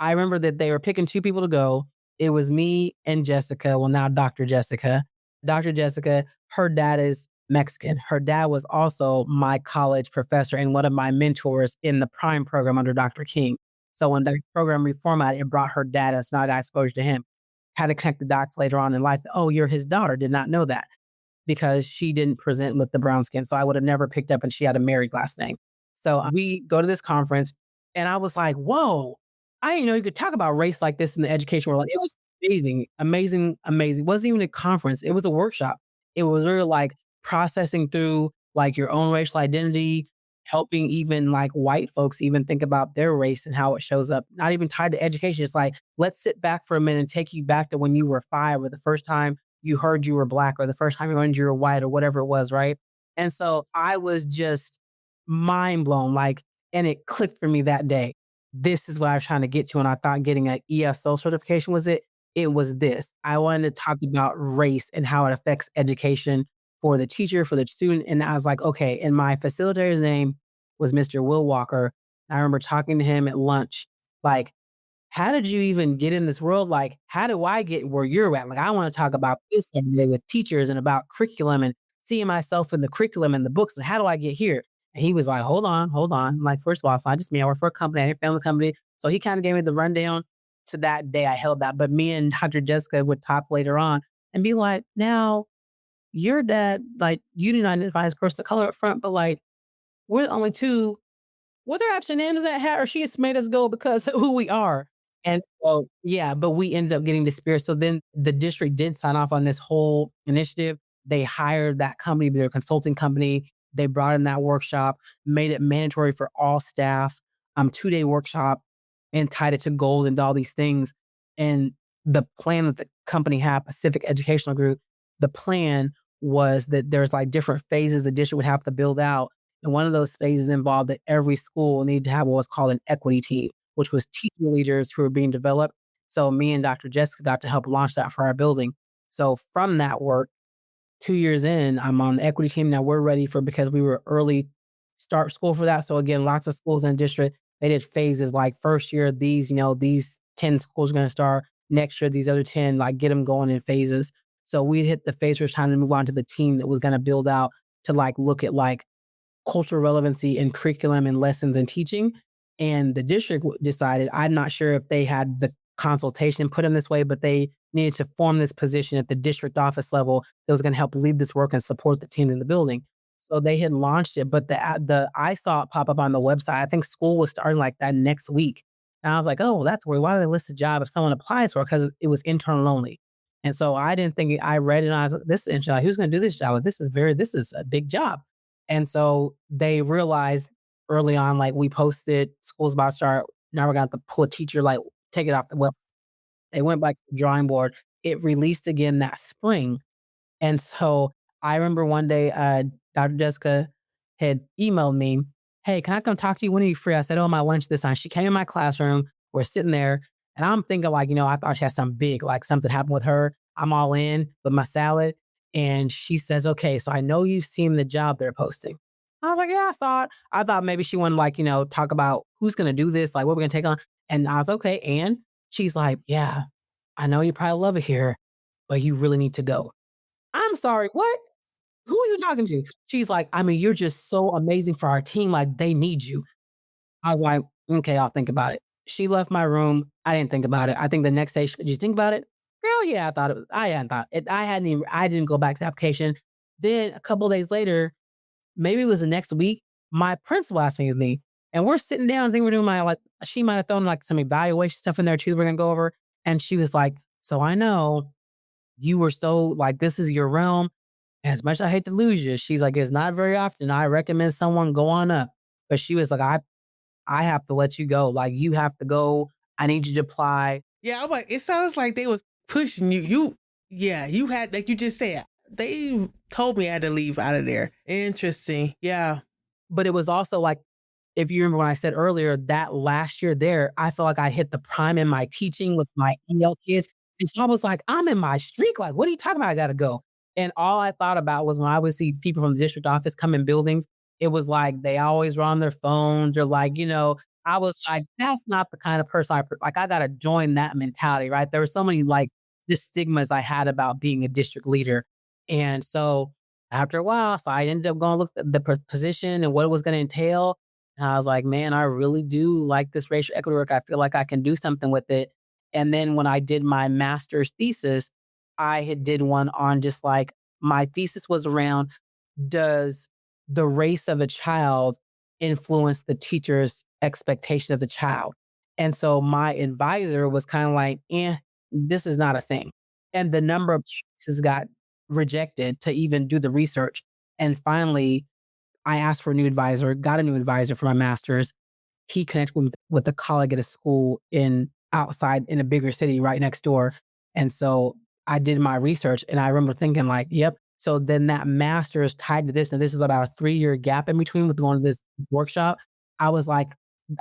S1: I remember that they were picking 2 people to go. It was me and Jessica, well, now Dr. Jessica. Dr. Jessica, her dad is Mexican. Her dad was also my college professor and one of my mentors in the Prime program under Dr. King. So when the program reformatted, it brought her dad, and so now I got exposure to him. Had to connect the dots later on in life. Oh, you're his daughter. Did not know that because she didn't present with the brown skin. So I would have never picked up, and she had a married last name. So we go to this conference and I was like, whoa, I didn't know you could talk about race like this in the education world. Like, it was amazing, amazing, amazing. It wasn't even a conference. It was a workshop. It was really like processing through like your own racial identity, helping even like white folks even think about their race and how it shows up, not even tied to education. It's like, let's sit back for a minute and take you back to when you were 5 or the first time you heard you were black or the first time you learned you were white or whatever it was, right? And so I was just mind blown, like, and it clicked for me that day. This is what I was trying to get to, and I thought getting an ESO certification was it. It was this. I wanted to talk about race and how it affects education for the teacher, for the student, and I was like, okay. And my facilitator's name was Mr. Will Walker. I remember talking to him at lunch, like, how did you even get in this world? Like, how do I get where you're at? Like, I want to talk about this every day with teachers and about curriculum and seeing myself in the curriculum and the books. And how do I get here? And he was like, hold on, hold on. Like, first of all, it's not just me. I work for a company, I a family company. So he kind of gave me the rundown to that day, I held that. But me and Dr. Jessica would talk later on and be like, now your dad, like, you didn't identify as a person of color up front, but like, we're the only two. Were there actually names that had, or she just made us go because of who we are? And so, yeah, but we ended up getting the spirit. So then the district did sign off on this whole initiative. They hired that company, their consulting company. They brought in that workshop, made it mandatory for all staff, 2-day workshop, and tied it to goals and all these things. And the plan that the company had, Pacific Educational Group, the plan was that there's like different phases the district would have to build out. And one of those phases involved that every school needed to have what was called an equity team, which was teacher leaders who were being developed. So me and Dr. Jessica got to help launch that for our building. So from that work, 2 years in, I'm on the equity team. Now we're ready for, because we were early start school for that. So again, lots of schools in the district, they did phases like first year, these 10 schools are going to start. Next year, these other 10, like get them going in phases. So we hit the phase where it's time to move on to the team that was going to build out to like look at like cultural relevancy in curriculum and lessons and teaching. And the district decided, I'm not sure if they had the consultation put in this way, but they needed to form this position at the district office level that was going to help lead this work and support the team in the building. So they had launched it, but the I saw it pop up on the website. I think school was starting like that next week. And I was like, oh, well, that's weird. Why do they list a job if someone applies for it? Because it was internal only. And so I didn't think I read it and I was like, this is interesting. Like, who's going to do this job? Like, this is a big job. And so they realized early on, like we posted, school's about to start. Now we're going to have to pull a teacher, like take it off the web. They went back to the drawing board. It released again that spring. And so I remember one day, Dr. Jessica had emailed me, hey, can I come talk to you? When are you free? I said, oh, my lunch this time. She came in my classroom. We're sitting there. And I'm thinking like, I thought she had something big, like something happened with her. I'm all in with my salad. And she says, okay, so I know you've seen the job they're posting. I was like, yeah, I saw it. I thought maybe she wanted like, talk about who's going to do this, like what we're going to take on. And I was okay. And she's like, yeah, I know you probably love it here, but you really need to go. I'm sorry, what? Who are you talking to? She's like, I mean, you're just so amazing for our team. Like they need you. I was like, okay, I'll think about it. She left my room. I didn't think about it. I think the next day, did you think about it? Girl, yeah, I thought it was, I hadn't thought it. I didn't go back to the application. Then a couple of days later, maybe it was the next week, my principal asked me with me and we're sitting down. I think we're doing she might have thrown like some evaluation stuff in there too. We're going to go over. And she was like, so I know you were so like, this is your realm. As much as I hate to lose you, she's like, it's not very often I recommend someone go on up. But she was like, I have to let you go. Like you have to go. I need you to apply.
S2: Yeah, I'm like, it sounds like they was pushing you. You had, like you just said, they told me I had to leave out of there. Interesting. Yeah.
S1: But it was also like, if you remember when I said earlier, that last year there, I felt like I hit the prime in my teaching with my EL kids. And so I was like, I'm in my streak. Like, what are you talking about? I got to go. And all I thought about was when I would see people from the district office come in buildings, it was like they always were on their phones or like, I was like, that's not the kind of person like. I got to join that mentality, right? There were so many like just stigmas I had about being a district leader. And so after a while, so I ended up going to look at the position and what it was going to entail. And I was like, man, I really do like this racial equity work. I feel like I can do something with it. And then when I did my master's thesis, I had did one on just like my thesis was around, does the race of a child influence the teacher's expectation of the child? And so my advisor was kind of like, this is not a thing. And the number of cases got rejected to even do the research. And finally, I asked for a new advisor, got a new advisor for my master's. He connected with a colleague at a school outside in a bigger city right next door. And so I did my research and I remember thinking like, yep. So then that master's tied to this, and this is about a 3-year gap in between with going to this workshop. I was like,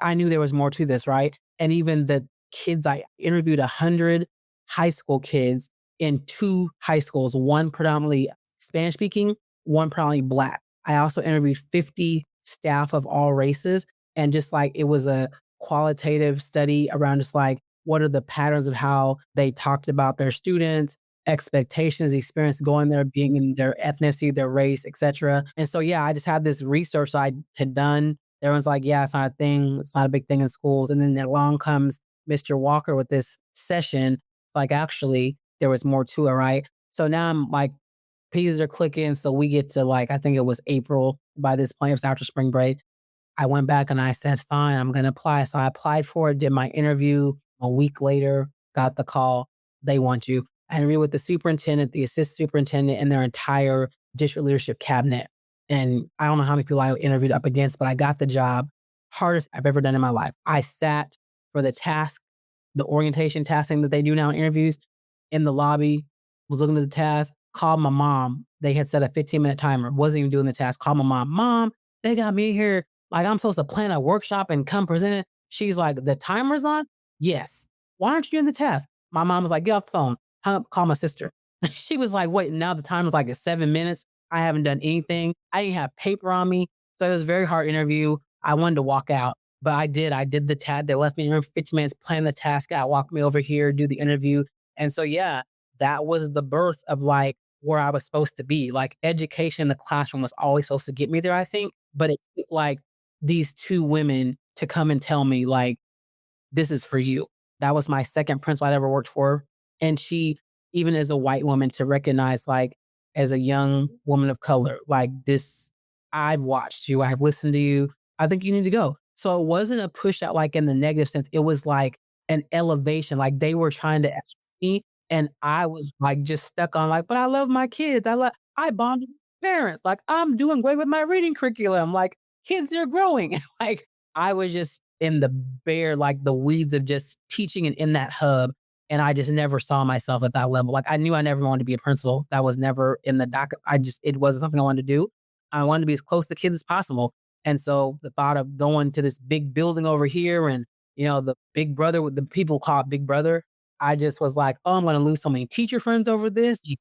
S1: I knew there was more to this, right? And even the kids, I interviewed 100 high school kids in 2 high schools, one predominantly Spanish speaking, one predominantly Black. I also interviewed 50 staff of all races. And just like it was a qualitative study around just like what are the patterns of how they talked about their students, expectations, experience going there, being in their ethnicity, their race, etc. And so, yeah, I just had this research I had done. Everyone's like, yeah, it's not a thing. It's not a big thing in schools. And then along comes Mr. Walker with this session. It's like, actually, there was more to it, right? So now I'm like, pieces are clicking. So we get to like, I think it was April by this point, it was after spring break. I went back and I said, fine, I'm going to apply. So I applied for it, did my interview. A week later, got the call. They want you. I interviewed with the superintendent, the assistant superintendent, and their entire district leadership cabinet. And I don't know how many people I interviewed up against, but I got the job. Hardest I've ever done in my life. I sat for the task, the orientation tasking that they do now in interviews in the lobby, was looking at the task, called my mom. They had set a 15-minute timer, wasn't even doing the task. Called my mom. Mom, they got me here. Like, I'm supposed to plan a workshop and come present it. She's like, the timer's on? Yes. Why aren't you doing the task? My mom was like, get off the phone. Hung up, call my sister. She was like, wait, now the timer's like at 7 minutes. I haven't done anything. I didn't have paper on me. So it was a very hard interview. I wanted to walk out, but I did. I did the task. They left me in 15 minutes, plan the task out, walk me over here, do the interview. And so, yeah, that was the birth of like where I was supposed to be. Like education in the classroom was always supposed to get me there, I think. But it took like these two women to come and tell me, like, this is for you. That was my second principal I'd ever worked for. And she, even as a white woman, to recognize, like, as a young woman of color, like, this, I've watched you, I've listened to you. I think you need to go. So it wasn't a push out like in the negative sense. It was like an elevation. Like they were trying to elevate me. And I was like just stuck on like, but I love my kids. I bonded with parents. Like I'm doing great with my reading curriculum. Like kids are growing. Like I was just in the bare, like the weeds of just teaching and in that hub. And I just never saw myself at that level. Like I knew I never wanted to be a principal. That was never in the doc. It wasn't something I wanted to do. I wanted to be as close to kids as possible. And so the thought of going to this big building over here and, the big brother, with the people call it big brother, I just was like, oh, I'm going to lose so many teacher friends over this. You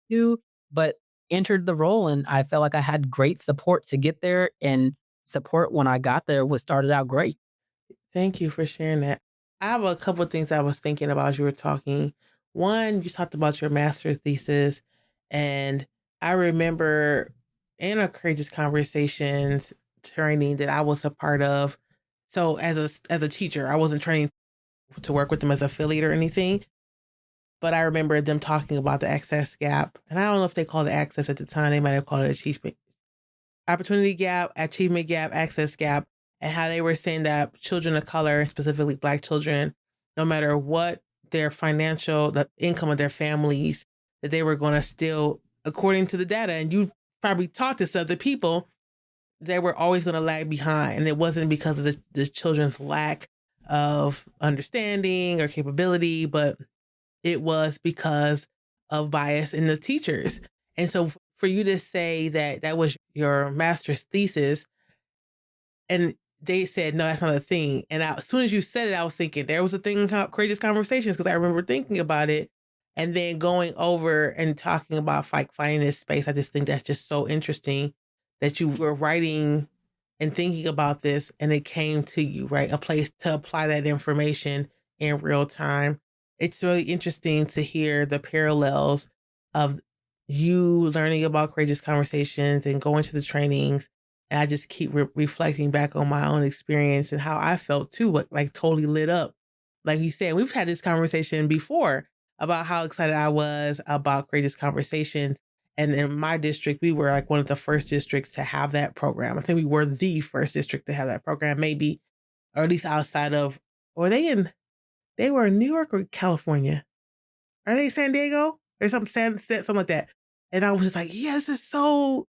S1: do, but entered the role and I felt like I had great support to get there, and support when I got there was started out great.
S2: Thank you for sharing that. I have a couple of things I was thinking about as you were talking. One, you talked about your master's thesis, and I remember in a Courageous Conversations training that I was a part of. So as a teacher, I wasn't training to work with them as affiliate or anything, but I remember them talking about the access gap. And I don't know if they called it access at the time. They might have called it achievement, opportunity gap, achievement gap, access gap, and how they were saying that children of color, specifically Black children, no matter what the income of their families, that they were going to still, according to the data, and you probably talked to other people, they were always going to lag behind. And it wasn't because of the children's lack of understanding or capability, but it was because of bias in the teachers. And so for you to say that that was your master's thesis, and they said, no, that's not a thing. And as soon as you said it, I was thinking there was a thing called Courageous Conversations, because I remember thinking about it and then going over and talking about finding this space. I just think that's just so interesting that you were writing and thinking about this and it came to you, right? A place to apply that information in real time. It's really interesting to hear the parallels of you learning about Courageous Conversations and going to the trainings. And I just keep reflecting back on my own experience and how I felt too, like totally lit up. Like you said, we've had this conversation before about how excited I was about Courageous Conversations. And in my district, we were like one of the first districts to have that program. I think we were the first district to have that program, maybe, or at least outside of, they were in New York or California? Are they San Diego or something like that? And I was just like, yeah, this is so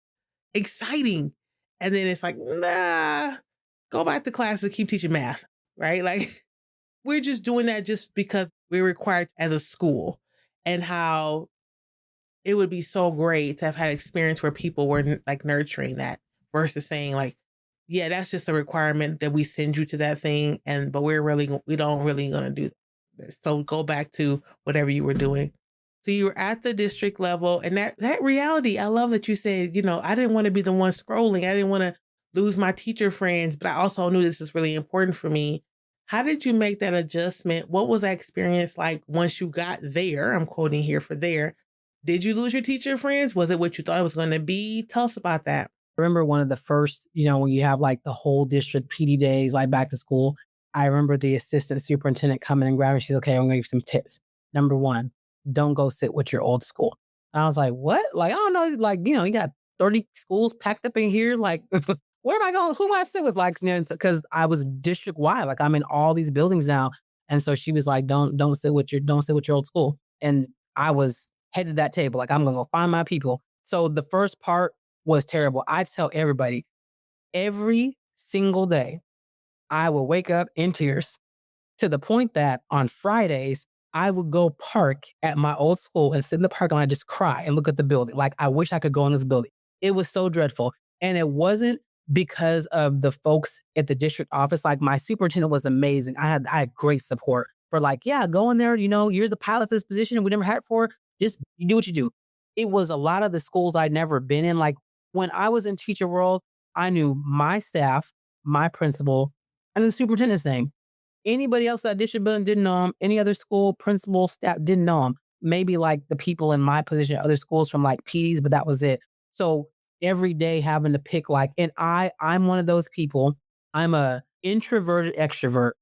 S2: exciting. And then it's like, nah, go back to class and keep teaching math, right? Like we're just doing that just because we're required as a school, and how it would be so great to have had experience where people were like nurturing that versus saying like, yeah, that's just a requirement that we send you to that thing. But we don't really gonna do that. So go back to whatever you were doing. So you were at the district level, and that reality, I love that you said, I didn't want to be the one scrolling. I didn't want to lose my teacher friends, but I also knew this is really important for me. How did you make that adjustment? What was that experience like once you got there? I'm quoting here for there. Did you lose your teacher friends? Was it what you thought it was going to be? Tell us about that.
S1: I remember one of the first, when you have like the whole district PD days, like back to school, I remember the assistant superintendent coming and grabbing me. She's okay, I'm gonna give you some tips. Number one, don't go sit with your old school. And I was like, what? Like, I don't know. Like, you got 30 schools packed up in here. Like, where am I going? Who am I sit with? Like, because I was district wide. Like, I'm in all these buildings now. And so she was like, don't sit with your old school. And I was headed to that table. Like, I'm gonna go find my people. So the first part was terrible. I tell everybody every single day, I will wake up in tears to the point that on Fridays, I would go park at my old school and sit in the parking lot and just cry and look at the building. Like, I wish I could go in this building. It was so dreadful. And it wasn't because of the folks at the district office. Like, my superintendent was amazing. I had great support for like, yeah, go in there. You're the pilot for this position. We never had it for. Just you do what you do. It was a lot of the schools I'd never been in. Like, when I was in teacher world, I knew my staff, my principal, and the superintendent's name. Anybody else at district building didn't know him. Any other school principal staff didn't know him. Maybe like the people in my position at other schools from like PDs, but that was it. So every day having to pick like, and I'm one of those people. I'm a introverted extrovert.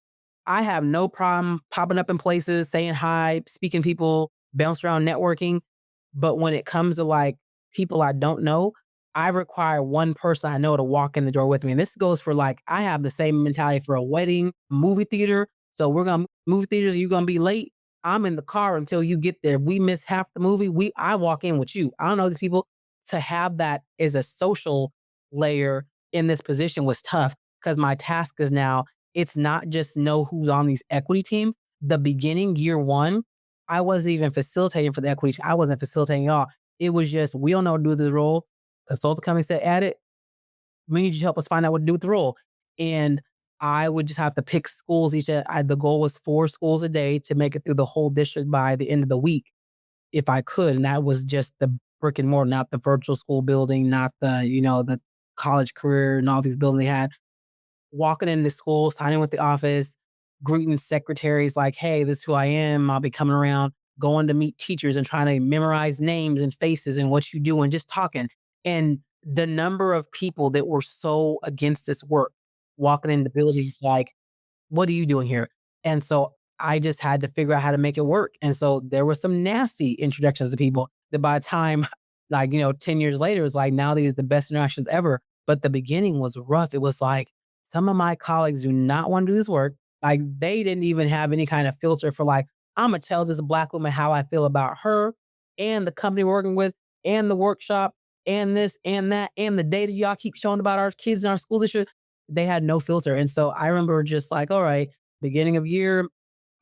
S1: I have no problem popping up in places, saying hi, speaking to people, bounce around networking. But when it comes to like people I don't know, I require one person I know to walk in the door with me. And this goes for like, I have the same mentality for a wedding, movie theater. So we're going to movie theaters. You're going to be late. I'm in the car until you get there. We miss half the movie. I walk in with you. I don't know these people. To have that as a social layer in this position was tough because my task is now, it's not just know who's on these equity teams. The beginning, year one, I wasn't even facilitating for the equity. I wasn't facilitating at all. It was just, we don't know how to do this role. Consultant company said, add it. We need you to help us find out what to do with the role. And I would just have to pick schools each day. The goal was 4 schools a day to make it through the whole district by the end of the week, if I could. And that was just the brick and mortar, not the virtual school building, not the college career and all these buildings they had. Walking into school, signing with the office, greeting secretaries like, hey, this is who I am. I'll be coming around, going to meet teachers and trying to memorize names and faces and what you do and just talking. And the number of people that were so against this work, walking into buildings like, what are you doing here? And so I just had to figure out how to make it work. And so there were some nasty introductions to people that by the time, 10 years later, it's like, now these are the best interactions ever. But the beginning was rough. It was like, some of my colleagues do not want to do this work. Like, they didn't even have any kind of filter for like, I'm going to tell this Black woman how I feel about her and the company we're working with and the workshop and this and that and the data y'all keep showing about our kids in our school district. They had no filter. And so I remember just like, all right, beginning of year,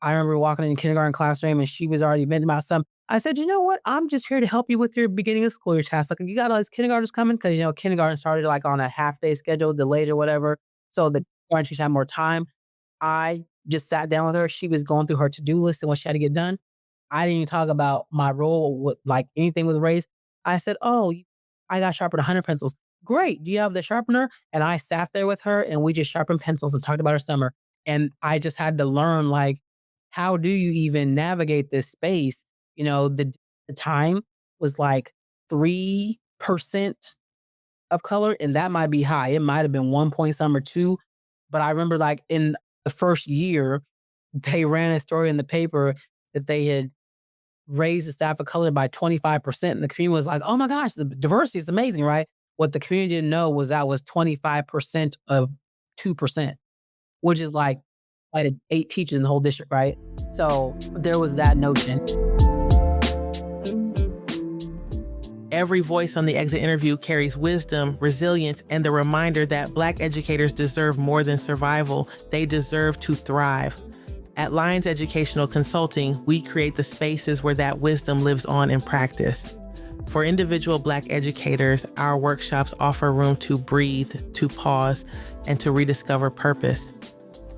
S1: I remember walking in the kindergarten classroom and she was already venting about something. I said, you know what? I'm just here to help you with your beginning of school year task. Like, you got all these kindergartners coming because, kindergarten started like on a half day schedule, delayed or whatever. So the kindergarten teachers had more time. I just sat down with her. She was going through her to-do list and what she had to get done. I didn't even talk about my role with like anything with race. I said, oh, I got sharpened 100 pencils. Great. Do you have the sharpener? And I sat there with her and we just sharpened pencils and talked about our summer. And I just had to learn, like, how do you even navigate this space? The time was like 3% of color, and that might be high. It might have been 1 point some or 2. But I remember like in the first year, they ran a story in the paper that they had raised the staff of color by 25%. And the community was like, oh my gosh, the diversity is amazing, right? What the community didn't know was that was 25% of 2%, which is like 8 teachers in the whole district, right? So there was that notion.
S2: Every voice on the exit interview carries wisdom, resilience, and the reminder that Black educators deserve more than survival. They deserve to thrive. At Lions Educational Consulting, we create the spaces where that wisdom lives on in practice. For individual Black educators, our workshops offer room to breathe, to pause, and to rediscover purpose.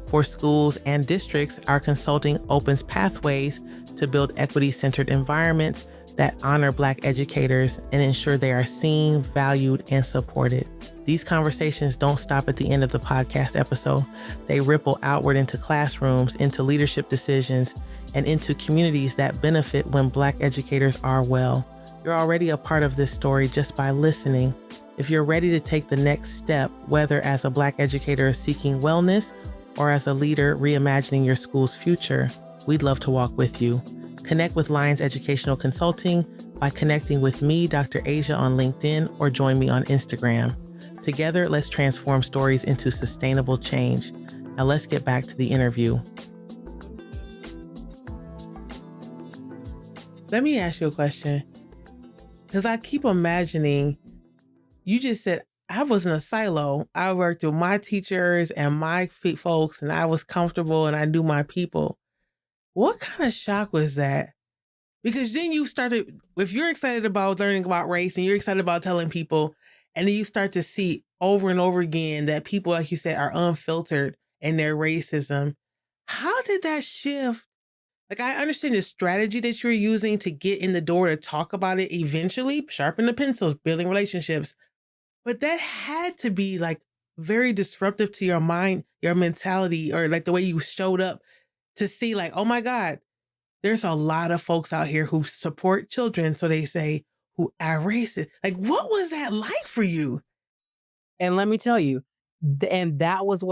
S2: For schools and districts, our consulting opens pathways to build equity-centered environments that honor Black educators and ensure they are seen, valued, and supported. These conversations don't stop at the end of the podcast episode. They ripple outward into classrooms, into leadership decisions, and into communities that benefit when Black educators are well. You're already a part of this story just by listening. If you're ready to take the next step, whether as a Black educator seeking wellness or as a leader reimagining your school's future, we'd love to walk with you. Connect with Lions Educational Consulting by connecting with me, Dr. Asia, on LinkedIn, or join me on Instagram. Together, let's transform stories into sustainable change. Now let's get back to the interview. Let me ask you a question, because I keep imagining, you just said, I was in a silo. I worked with my teachers and my folks, and I was comfortable and I knew my people. What kind of shock was that? Because then you started, if you're excited about learning about race and you're excited about telling people, and then you start to see over and over again that people, like you said, are unfiltered in their racism. How did that shift? Like, I understand the strategy that you're using to get in the door to talk about it eventually, sharpen the pencils, building relationships. But that had to be like very disruptive to your mind, your mentality, or like the way you showed up to see like, oh my God, there's a lot of folks out here who support children. So they say, who are racist. Like, what was that like for you?
S1: And let me tell you, and that was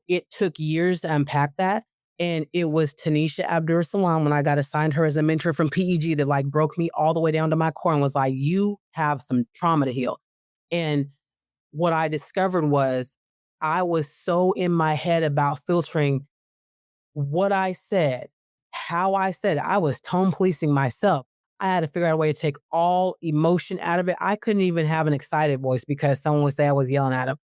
S1: it took years to unpack that. And it was Tanisha Abdur Salam when I got assigned her as a mentor from PEG that like broke me all the way down to my core and was like, you have some trauma to heal. And what I discovered was I was so in my head about filtering what I said, how I said it. I was tone policing myself. I had to figure out a way to take all emotion out of it. I couldn't even have an excited voice because someone would say I was yelling at them.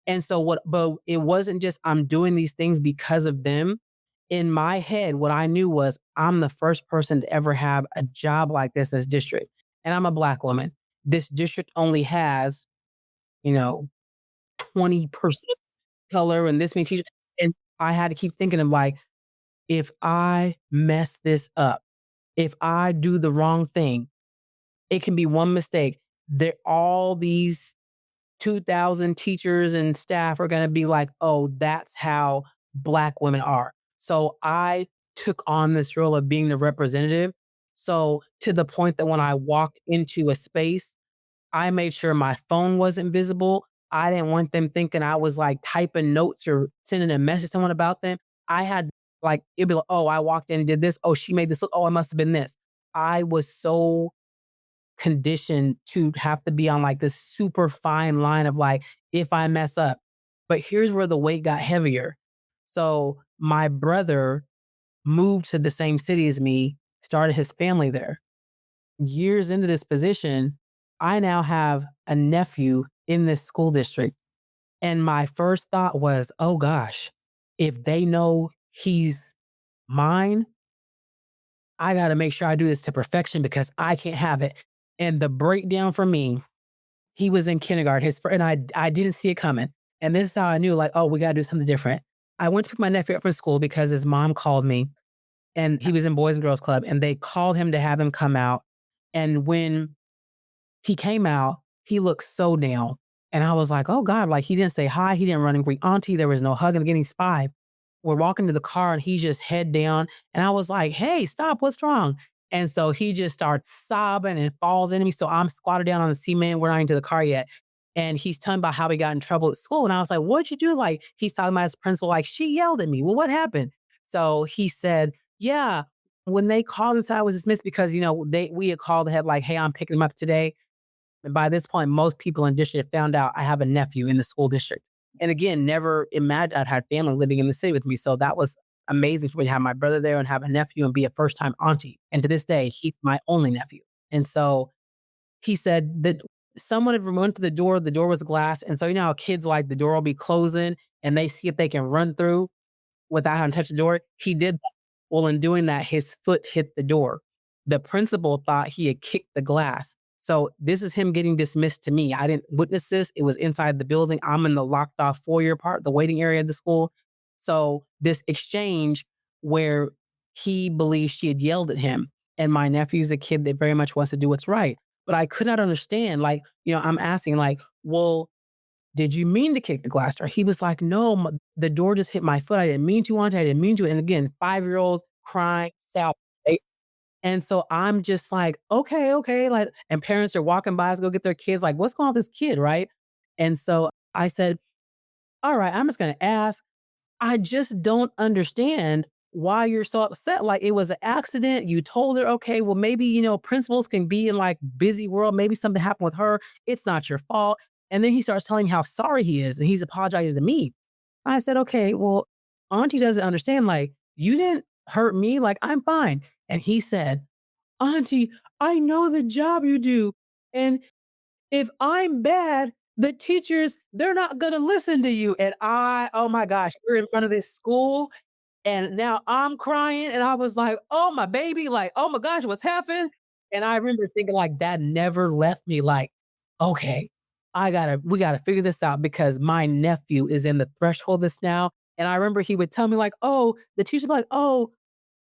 S1: And so but it wasn't just I'm doing these things because of them. In my head, what I knew was I'm the first person to ever have a job like this as district. And I'm a Black woman. This district only has, 20% color and this many teachers. And I had to keep thinking of like, if I mess this up, if I do the wrong thing, it can be one mistake. All these 2,000 teachers and staff are going to be like, oh, that's how Black women are. So I took on this role of being the representative. So to the point that when I walked into a space, I made sure my phone wasn't visible. I didn't want them thinking I was like typing notes or sending a message to someone about them. I had like, it'd be like, oh, I walked in and did this. Oh, she made this look. Oh, it must have been this. I was so conditioned to have to be on like this super fine line of like, if I mess up. But here's where the weight got heavier. So my brother moved to the same city as me, started his family there. Years into this position, I now have a nephew in this school district. And my first thought was, oh gosh, if they know he's mine, I got to make sure I do this to perfection because I can't have it. And the breakdown for me, he was in kindergarten, and I didn't see it coming. And this is how I knew, like, oh, we got to do something different. I went to pick my nephew up from school because his mom called me and he was in Boys and Girls Club and they called him to have him come out. And when he came out, he looked so down. And I was like, oh God, like he didn't say hi. He didn't run and greet auntie. There was no hugging again. He's 5. We're walking to the car and he's just head down. And I was like, hey, stop. What's wrong? And so he just starts sobbing and falls into me. So I'm squatted down on the cement. We're not into the car yet. And he's telling about how he got in trouble at school. And I was like, what'd you do? Like he's talking about his principal, like she yelled at me. Well, what happened? So he said, yeah, when they called and said I was dismissed because, we had called ahead like, hey, I'm picking him up today. And by this point, most people in the district found out I have a nephew in the school district. And again, never imagined I'd had family living in the city with me. So that was amazing for me to have my brother there and have a nephew and be a first time auntie. And to this day, he's my only nephew. And so he said that someone had went to the door was glass. And so, how kids like the door will be closing and they see if they can run through without having to touch the door. He did that. Well, in doing that, his foot hit the door. The principal thought he had kicked the glass. So this is him getting dismissed to me. I didn't witness this. It was inside the building. I'm in the locked off foyer part, the waiting area of the school. So this exchange where he believes she had yelled at him. And my nephew's a kid that very much wants to do what's right. But I could not understand, like, I'm asking like, well, did you mean to kick the glass door? He was like, no, the door just hit my foot. I didn't mean to, Auntie. I didn't mean to. And again, 5-year-old crying, sobbing. And so I'm just like, okay. Like, and parents are walking by to go get their kids. Like, what's going on with this kid? Right. And so I said, all right, I'm just going to ask. I just don't understand why you're so upset. Like, it was an accident. You told her, okay, well, maybe, principals can be in like busy world. Maybe something happened with her. It's not your fault. And then he starts telling me how sorry he is and he's apologizing to me. I said, okay, well, Auntie doesn't understand. Like, you didn't hurt me. Like, I'm fine. And he said, Auntie, I know the job you do. And if I'm bad, the teachers, they're not gonna listen to you. And oh my gosh, we're in front of this school and now I'm crying. And I was like, oh my baby, like, oh my gosh, what's happened? And I remember thinking like that never left me like, okay, we gotta figure this out because my nephew is in the threshold of this now. And I remember he would tell me like, oh, the teacher would be like, oh,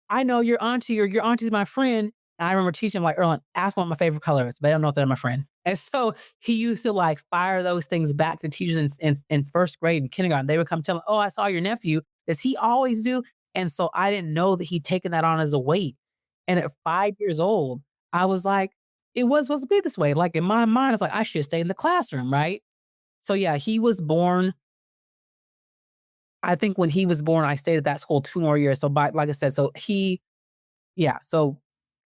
S1: I know your auntie or your auntie's my friend. And I remember teaching him like, Erlen, ask what my favorite color is, but I don't know if they're my friend. And so he used to like fire those things back to teachers in first grade and kindergarten. They would come tell me, oh, I saw your nephew. Does he always do? And so I didn't know that he'd taken that on as a weight. And at 5 years old, I was like, it was supposed to be this way. Like in my mind, it's like, I should stay in the classroom, right? So yeah, he was born. I think when he was born, I stayed at that school 2 more years. So like I said, yeah. So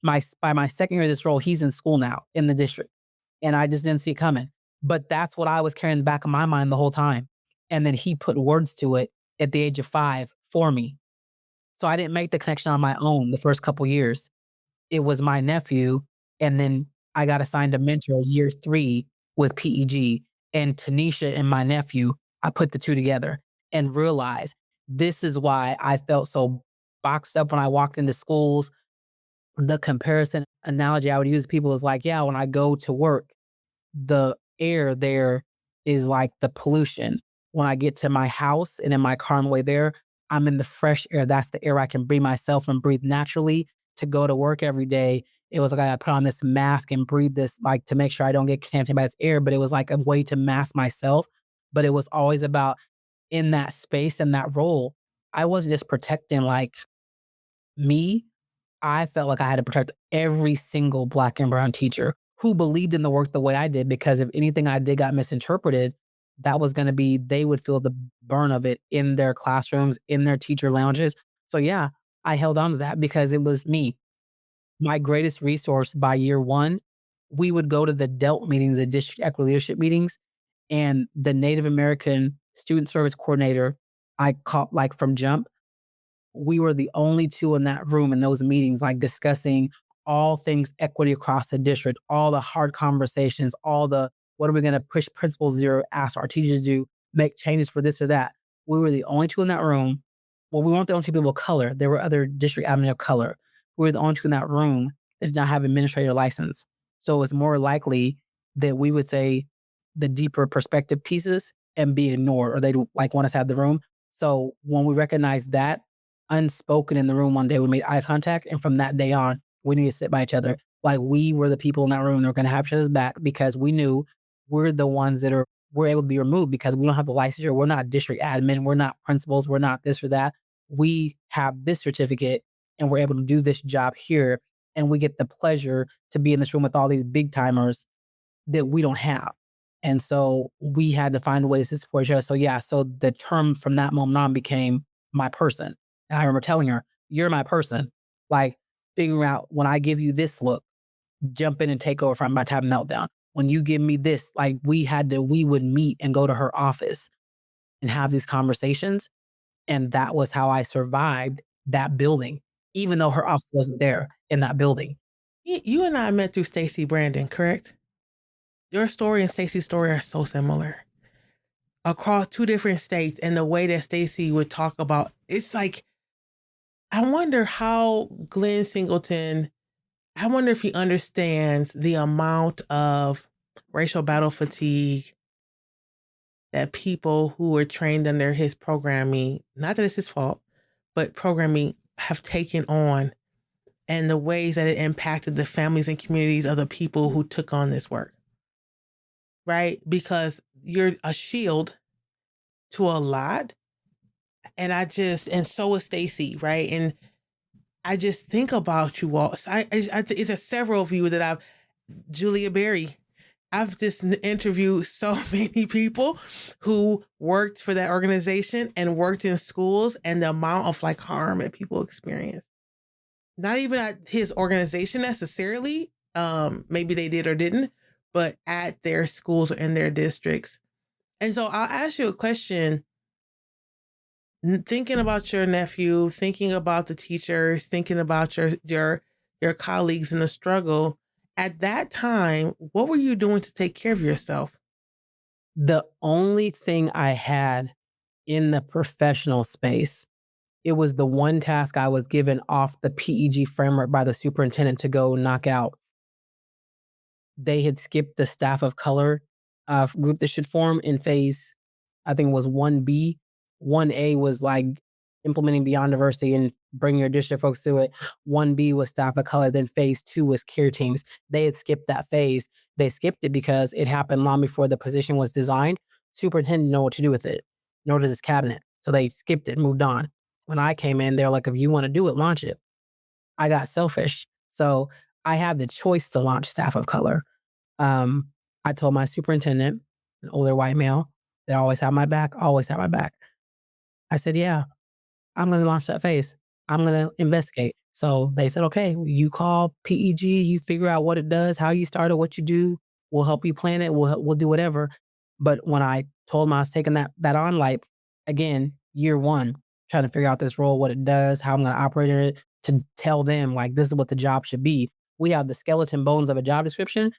S1: by my second year of this role, he's in school now in the district, and I just didn't see it coming. But that's what I was carrying in the back of my mind the whole time. And then he put words to it at the age of 5 for me. So I didn't make the connection on my own the first couple years. It was my nephew, and then I got assigned a mentor year 3 with PEG, and Tanisha and my nephew, I put the 2 together and realized this is why I felt so boxed up when I walked into schools. The comparison analogy I would use to people is like, yeah, when I go to work, the air there is like the pollution. When I get to my house and in my car on the way there, I'm in the fresh air. That's the air I can breathe myself and breathe naturally. To go to work every day, it was like I put on this mask and breathe this, like to make sure I don't get contaminated by this air, but it was like a way to mask myself. But it was always about in that space and that role, I wasn't just protecting like me. I felt like I had to protect every single black and brown teacher who believed in the work the way I did, because if anything I did got misinterpreted, that was going to be, they would feel the burn of it in their classrooms, in their teacher lounges. So yeah, I held on to that because it was me. My greatest resource by year 1, we would go to the DELT meetings, the district equity leadership meetings, and the Native American student service coordinator I caught like from jump, we were the only 2 in that room in those meetings, like discussing all things equity across the district, all the hard conversations, all the what are we going to push principal zero, ask our teachers to do, make changes for this or that. We were the only 2 in that room. Well, we weren't the only 2 people of color. There were other district admin of color. We were the only 2 in that room that did not have administrator license. So it's more likely that we would say the deeper perspective pieces and be ignored, or they'd like want us to have the room. So when we recognized that, unspoken in the room one day, we made eye contact. And from that day on, we need to sit by each other. Like we were the people in that room that were going to have each other's back because we knew we're the ones that we're able to be removed because we don't have the licensure. We're not district admin. We're not principals. We're not this or that. We have this certificate and we're able to do this job here. And we get the pleasure to be in this room with all these big timers that we don't have. And so we had to find ways to support each other. So yeah, so the term from that moment on became my person. And I remember telling her, you're my person. Like figuring out when I give you this look, jump in and take over if I'm about to have a meltdown. When you give me this, like we would meet and go to her office and have these conversations. And that was how I survived that building, even though her office wasn't there in that building.
S2: You and I met through Stacey Brandon, correct? Your story and Stacey's story are so similar across 2 different states. And the way that Stacey would talk about, it's like, I wonder how Glenn Singleton, I wonder if he understands the amount of racial battle fatigue that people who were trained under his programming, not that it's his fault, but programming have taken on, and the ways that it impacted the families and communities of the people who took on this work. Right? Because you're a shield to a lot. And so is Stacey, right? And I just think about you all. So it's several of you that Julia Berry, I've just interviewed so many people who worked for that organization and worked in schools, and the amount of like harm that people experience. Not even at his organization necessarily. Maybe they did or didn't, but at their schools or in their districts. And so I'll ask you a question. Thinking about your nephew, thinking about the teachers, thinking about your colleagues in the struggle. At that time, what were you doing to take care of yourself?
S1: The only thing I had in the professional space, it was the one task I was given off the PEG framework by the superintendent to go knock out. They had skipped the staff of color group that should form in phase, I think it was 1B. 1A was like implementing beyond diversity and bringing your district folks to it. 1B was staff of color. Then phase 2 was care teams. They had skipped that phase. They skipped it because it happened long before the position was designed. Superintendent didn't know what to do with it, nor does his cabinet. So they skipped it, moved on. When I came in, they're like, if you want to do it, launch it. I got selfish. So I had the choice to launch staff of color. Um, I told my superintendent, an older white male, that always had my back, always had my back. I said, yeah, I'm going to launch that phase. I'm going to investigate. So they said, okay, you call PEG, you figure out what it does, how you started, what you do. We'll help you plan it. We'll do whatever. But when I told them I was taking that on, like, again, year one, trying to figure out this role, what it does, how I'm going to operate in it, to tell them, like, this is what the job should be. We have the skeleton bones of a job description.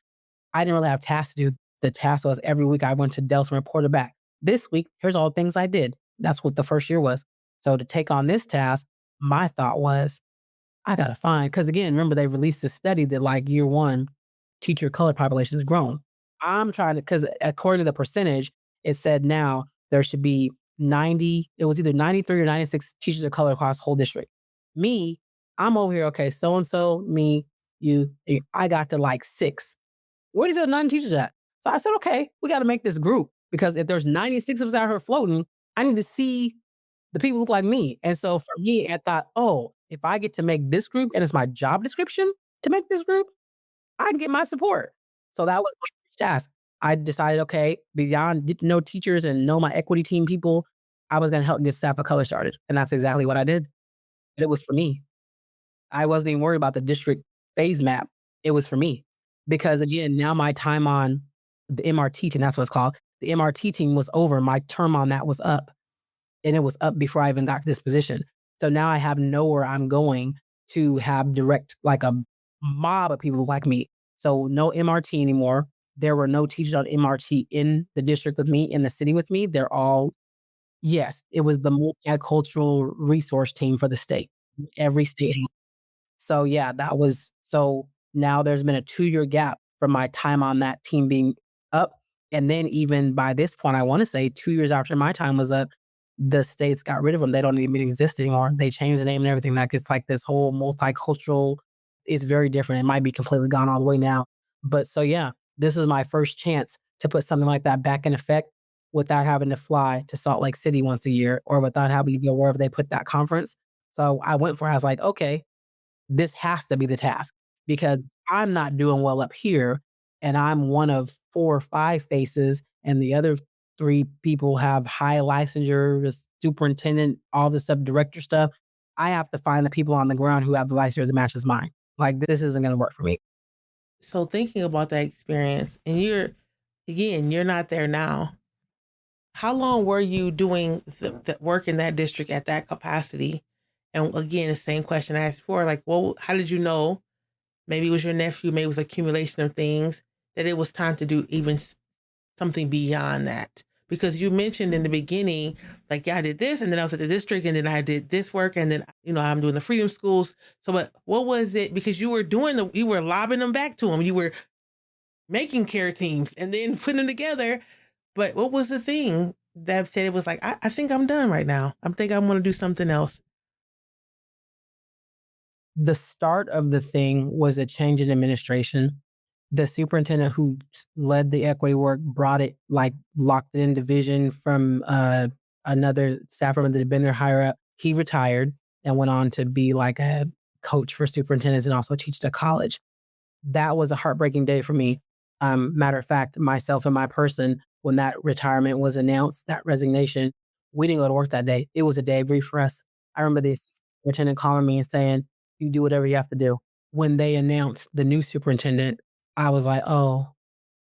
S1: I didn't really have tasks to do. The task was every week I went to Delta and reported back. This week, here's all the things I did. That's what the first year was. So to take on this task, my thought was, I gotta find, because again, remember they released this study that like year one, teacher of color population has grown. I'm trying to, because according to the percentage, it said now there should be 90, it was either 93 or 96 teachers of color across the whole district. Me, I'm over here, okay, so-and-so, me, you, I got to like 6. Where these other 9 teachers at? So I said, okay, we got to make this group, because if there's 96 of us out here floating, I need to see the people who look like me. And so for me, I thought, oh, if I get to make this group and it's my job description to make this group, I can get my support. So that was my first task. I decided, okay, beyond get to know teachers and know my equity team people, I was going to help get staff of color started. And that's exactly what I did. And it was for me. I wasn't even worried about the district phase map. It was for me. Because again, now my time on the MRT team, that's what it's called. The MRT team was over. My term on that was up. And it was up before I even got to this position. So now I have nowhere I'm going to have direct, like a mob of people like me. So no MRT anymore. There were no teachers on MRT in the district with me, in the city with me. They're all, yes, it was the multicultural resource team for the state. Every state. So yeah, that was, so now there's been a 2-year gap from my time on that team being up. And then even by this point, I want to say 2 years after my time was up, the states got rid of them. They don't even exist anymore. They changed the name and everything. Like it's like this whole multicultural, it's very different. It might be completely gone all the way now. But so yeah, this is my first chance to put something like that back in effect without having to fly to Salt Lake City once a year or without having to go wherever they put that conference. So I went for it. I was like, okay, this has to be the task, because I'm not doing well up here and I'm one of 4 or 5 faces and the other 3 people have high licensure, the superintendent, all this stuff, director stuff. I have to find the people on the ground who have the licensure that matches mine. Like this isn't going to work for me.
S2: So thinking about that experience, and you're not there now. How long were you doing the work in that district at that capacity? And again, the same question I asked before, like, well, how did you know? Maybe it was your nephew, maybe it was accumulation of things, that it was time to do even something beyond that. Because you mentioned in the beginning, like, yeah, I did this, and then I was at the district, and then I did this work, and then, I'm doing the freedom schools. So, but what was it? Because you were you were lobbing them back to them. You were making care teams and then putting them together. But what was the thing that said it was like, I think I'm done right now. I think I want to do something else.
S1: The start of the thing was a change in administration. The superintendent who led the equity work brought it, like locked it in division from another staff member that had been there higher up. He retired and went on to be like a coach for superintendents and also teach at college. That was a heartbreaking day for me. Matter of fact, myself and my person, when that retirement was announced, that resignation, we didn't go to work that day. It was a day brief for us. I remember the superintendent calling me and saying, "You do whatever you have to do." When they announced the new superintendent, I was like, "Oh,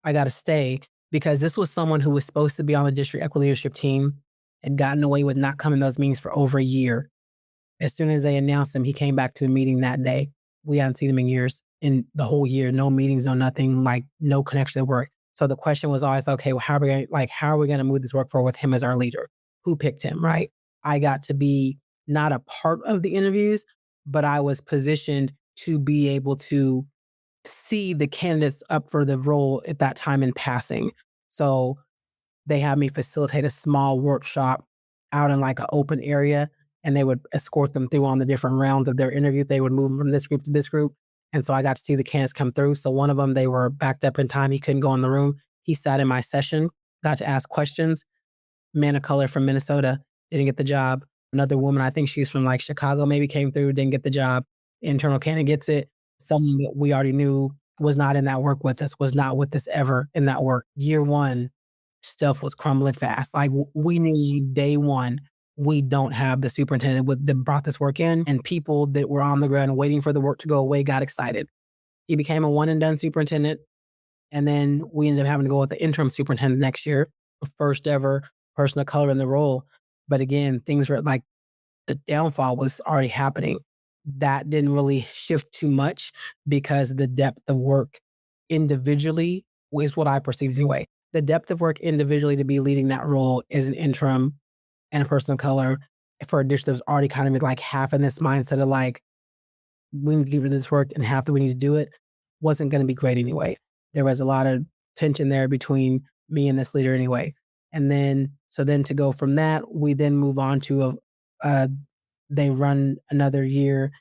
S1: I got to stay," because this was someone who was supposed to be on the district equity leadership team and gotten away with not coming to those meetings for over a year. As soon as they announced him, he came back to a meeting that day. We hadn't seen him in years, in the whole year, no meetings, no nothing, like no connection to work. So the question was always, okay, well, how are we going to move this work forward with him as our leader? Who picked him, right? I got to be not a part of the interviews, but I was positioned to be able to see the candidates up for the role at that time in passing. So they had me facilitate a small workshop out in like an open area, and they would escort them through on the different rounds of their interview. They would move them from this group to this group. And so I got to see the candidates come through. So one of them, they were backed up in time. He couldn't go in the room. He sat in my session, got to ask questions. Man of color from Minnesota, didn't get the job. Another woman, I think she's from like Chicago, maybe came through, didn't get the job. Internal candidate gets it. Someone that we already knew was not in that work with us, was not with us ever in that work. Year one, stuff was crumbling fast. Like we knew day one, we don't have the superintendent that brought this work in, and people that were on the ground waiting for the work to go away got excited. He became a one and done superintendent. And then we ended up having to go with the interim superintendent next year, first ever person of color in the role. But again, things were like the downfall was already happening. That didn't really shift too much because the depth of work individually is what I perceived anyway. The depth of work individually to be leading that role as an interim and a person of color for a district that was already kind of like half in this mindset of like, we need to give this work and half that we need to do it wasn't going to be great anyway. There was a lot of tension there between me and this leader anyway. And then, so then to go from that, we then move on to they run another year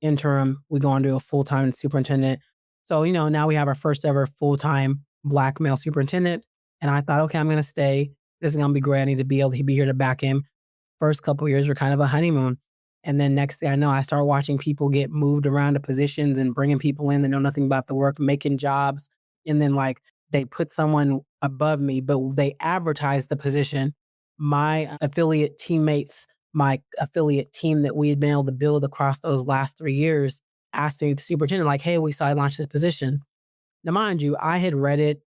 S1: interim. We go on to a full-time superintendent. So, now we have our first ever full-time Black male superintendent. And I thought, okay, I'm going to stay. This is going to be great. I need to be able to be here to back him. First couple of years were kind of a honeymoon. And then next thing I know, I start watching people get moved around to positions and bringing people in that know nothing about the work, making jobs. And then like they put someone above me, but they advertised the position. My affiliate teammates, my affiliate team that we had been able to build across those last 3 years asked me, the superintendent, like, hey, we saw you launch this position. Now, mind you, I had read it.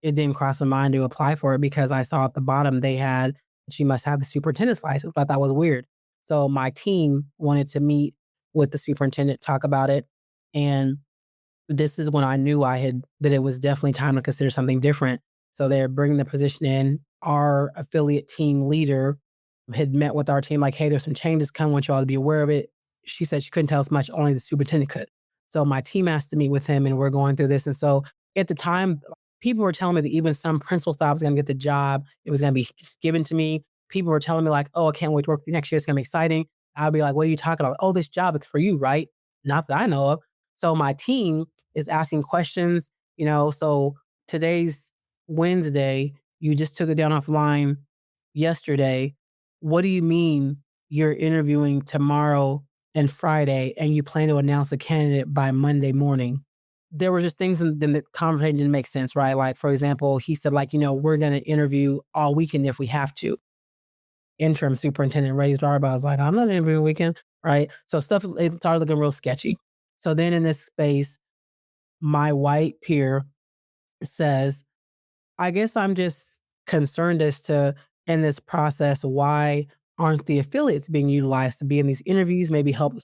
S1: It didn't cross my mind to apply for it because I saw at the bottom they had, she must have the superintendent's license, but I thought was weird. So my team wanted to meet with the superintendent, talk about it. And this is when I knew that it was definitely time to consider something different. So they're bringing the position in. Our affiliate team leader had met with our team, like, hey, there's some changes coming. I want you all to be aware of it. She said she couldn't tell us much, only the superintendent could. So my team asked to meet with him and we're going through this. And so at the time, people were telling me that even some principal thought I was going to get the job. It was going to be given to me. People were telling me like, oh, I can't wait to work the next year. It's going to be exciting. I'd be like, what are you talking about? Oh, this job, it's for you, right? Not that I know of. So my team is asking questions, so today's Wednesday, you just took it down offline yesterday. What do you mean you're interviewing tomorrow and Friday and you plan to announce a candidate by Monday morning? There were just things in the conversation didn't make sense, right? Like, for example, he said, like, we're going to interview all weekend if we have to. Interim superintendent raised our eyebrows, like, I'm not interviewing weekend, right? So stuff, it started looking real sketchy. So then in this space, my white peer says, I guess I'm just concerned as to, in this process, why aren't the affiliates being utilized to be in these interviews, maybe help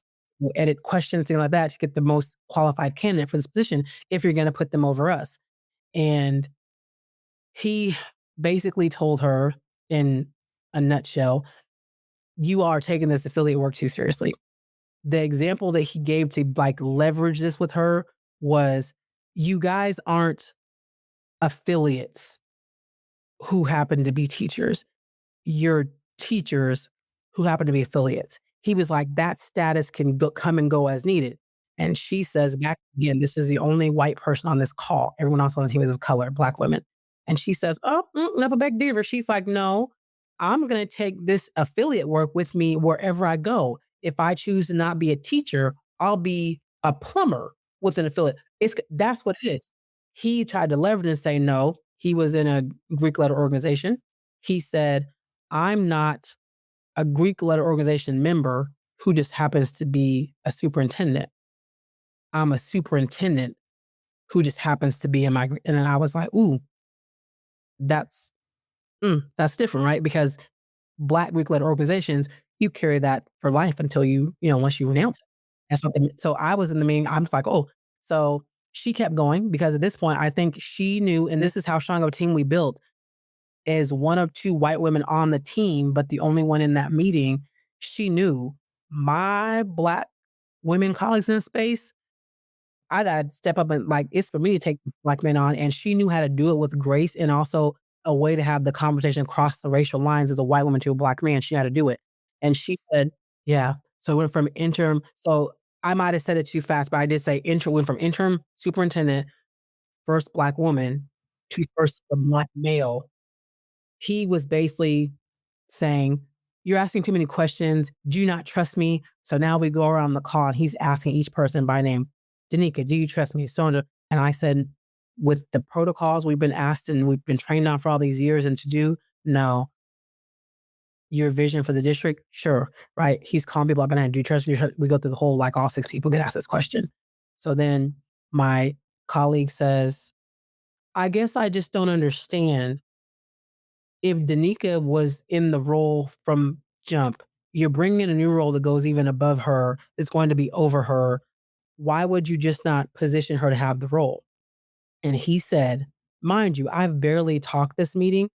S1: edit questions, things like that, to get the most qualified candidate for this position if you're going to put them over us. And he basically told her in a nutshell, you are taking this affiliate work too seriously. The example that he gave to like leverage this with her was, you guys aren't affiliates who happen to be teachers. You're teachers who happen to be affiliates. He was like, that status can come and go as needed. And she says back again, this is the only white person on this call. Everyone else on the team is of color, Black women. And she says, oh, never beg differ. She's like, no, I'm going to take this affiliate work with me wherever I go. If I choose to not be a teacher, I'll be a plumber with an affiliate. That's what it is. He tried to leverage and say no. He was in a Greek letter organization. He said, I'm not a Greek letter organization member who just happens to be a superintendent. I'm a superintendent who just happens to be in my, and then I was like, ooh, that's, that's different, right? Because Black Greek letter organizations, you carry that for life until once you renounce it. And something. So I was in the meeting. I'm just like, oh, so she kept going because at this point, I think she knew, and this is how strong of a team we built, is one of two white women on the team, but the only one in that meeting. She knew my Black women colleagues in the space. I gotta step up and like it's for me to take this Black man on. And she knew how to do it with grace and also a way to have the conversation cross the racial lines as a white woman to a Black man. She had to do it. And she said, yeah. So it went from interim. So I might have said it too fast, but I did say interim went from interim superintendent, first Black woman to first Black male. He was basically saying, you're asking too many questions. Do you not trust me? So now we go around the call and he's asking each person by name, Danica, do you trust me? So and I said, with the protocols we've been asked and we've been trained on for all these years and to do, no. Your vision for the district, sure, right? He's calling people up and do you trust me? We go through the whole, like all six people get asked this question. So then my colleague says, I guess I just don't understand if Danica was in the role from jump, you're bringing in a new role that goes even above her, it's going to be over her. Why would you just not position her to have the role? And he said, mind you, I've barely talked this meeting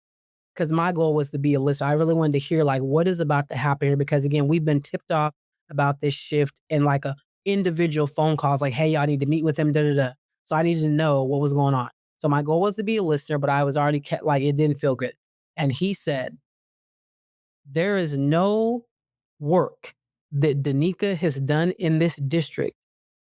S1: because my goal was to be a listener. I really wanted to hear like what is about to happen here because again, we've been tipped off about this shift in like a individual phone calls like, hey, y'all need to meet with him, da da da. So I needed to know what was going on. So my goal was to be a listener, but I was already kept like it didn't feel good. And he said, there is no work that Danica has done in this district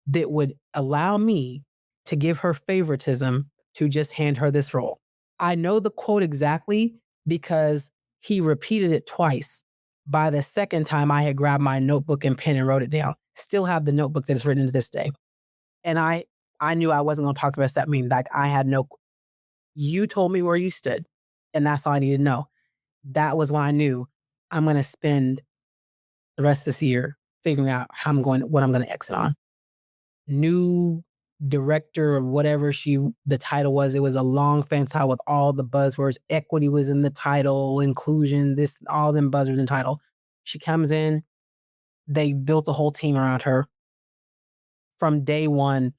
S1: that would allow me to give her favoritism to just hand her this role. I know the quote exactly because he repeated it twice. By the second time, I had grabbed my notebook and pen and wrote it down. Still have the notebook that is written to this day. And I knew I wasn't going to talk to the rest of that meeting. Like I had no, you told me where you stood, and that's all I needed to know. That was when I knew I'm going to spend the rest of this year figuring out what I'm going to exit on. New director or whatever the title was. It was a long fancy title with all the buzzwords. Equity was in the title, inclusion, this, all them buzzwords in the title. She comes in, they built a whole team around her. From day one,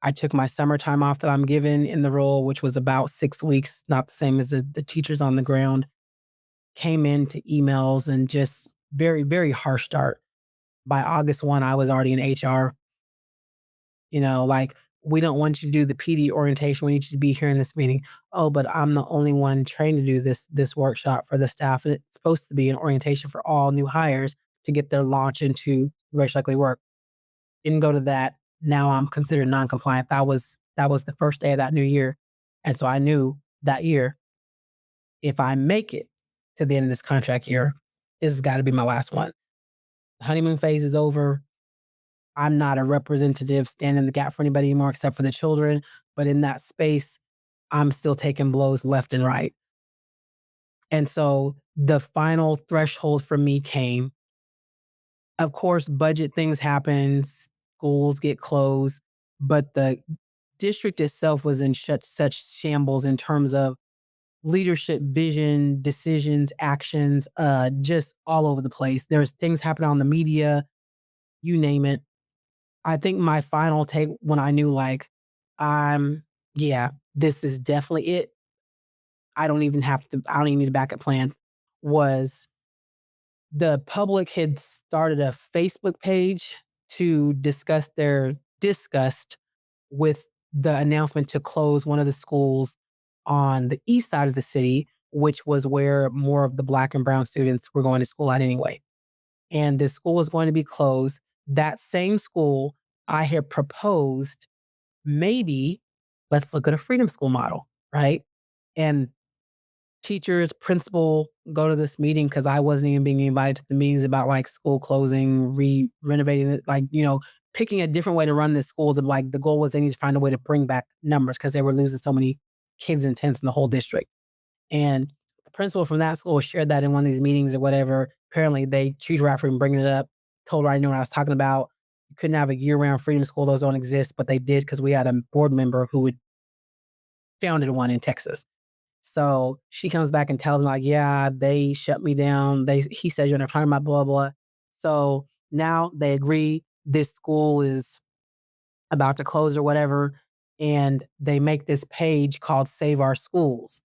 S1: I took my summertime off that I'm given in the role, which was about 6 weeks, not the same as the teachers on the ground. Came into emails and just very, very harsh start. By August 1, I was already in HR. Like, we don't want you to do the PD orientation. We need you to be here in this meeting. Oh, but I'm the only one trained to do this workshop for the staff. And it's supposed to be an orientation for all new hires to get their launch into racial equity work. Didn't go to that. Now I'm considered non-compliant. That was the first day of that new year. And so I knew that year, if I make it to the end of this contract year, this has got to be my last one. The honeymoon phase is over. I'm not a representative standing in the gap for anybody anymore except for the children. But in that space, I'm still taking blows left and right. And so the final threshold for me came. Of course, budget things happen, schools get closed, but the district itself was in such shambles in terms of leadership, vision, decisions, actions, just all over the place. There's things happening on the media, you name it. I think my final take when I knew like, yeah, this is definitely it. I don't even need a backup plan, was the public had started a Facebook page to discuss their disgust with the announcement to close one of the schools on the east side of the city, which was where more of the Black and brown students were going to school at anyway. And this school was going to be closed. That same school, I had proposed, maybe let's look at a freedom school model, right? And teachers, principal go to this meeting because I wasn't even being invited to the meetings about like school closing, renovating it, like, picking a different way to run this school. The goal was they need to find a way to bring back numbers because they were losing so many kids and tents in the whole district. And the principal from that school shared that in one of these meetings or whatever. Apparently, they treated her after even bringing it up, told her I knew what I was talking about. You couldn't have a year-round freedom school; those don't exist. But they did because we had a board member who had founded one in Texas. So she comes back and tells me like, yeah, they shut me down. He said you're not talking about blah blah. So now they agree this school is about to close or whatever, and they make this page called Save Our Schools.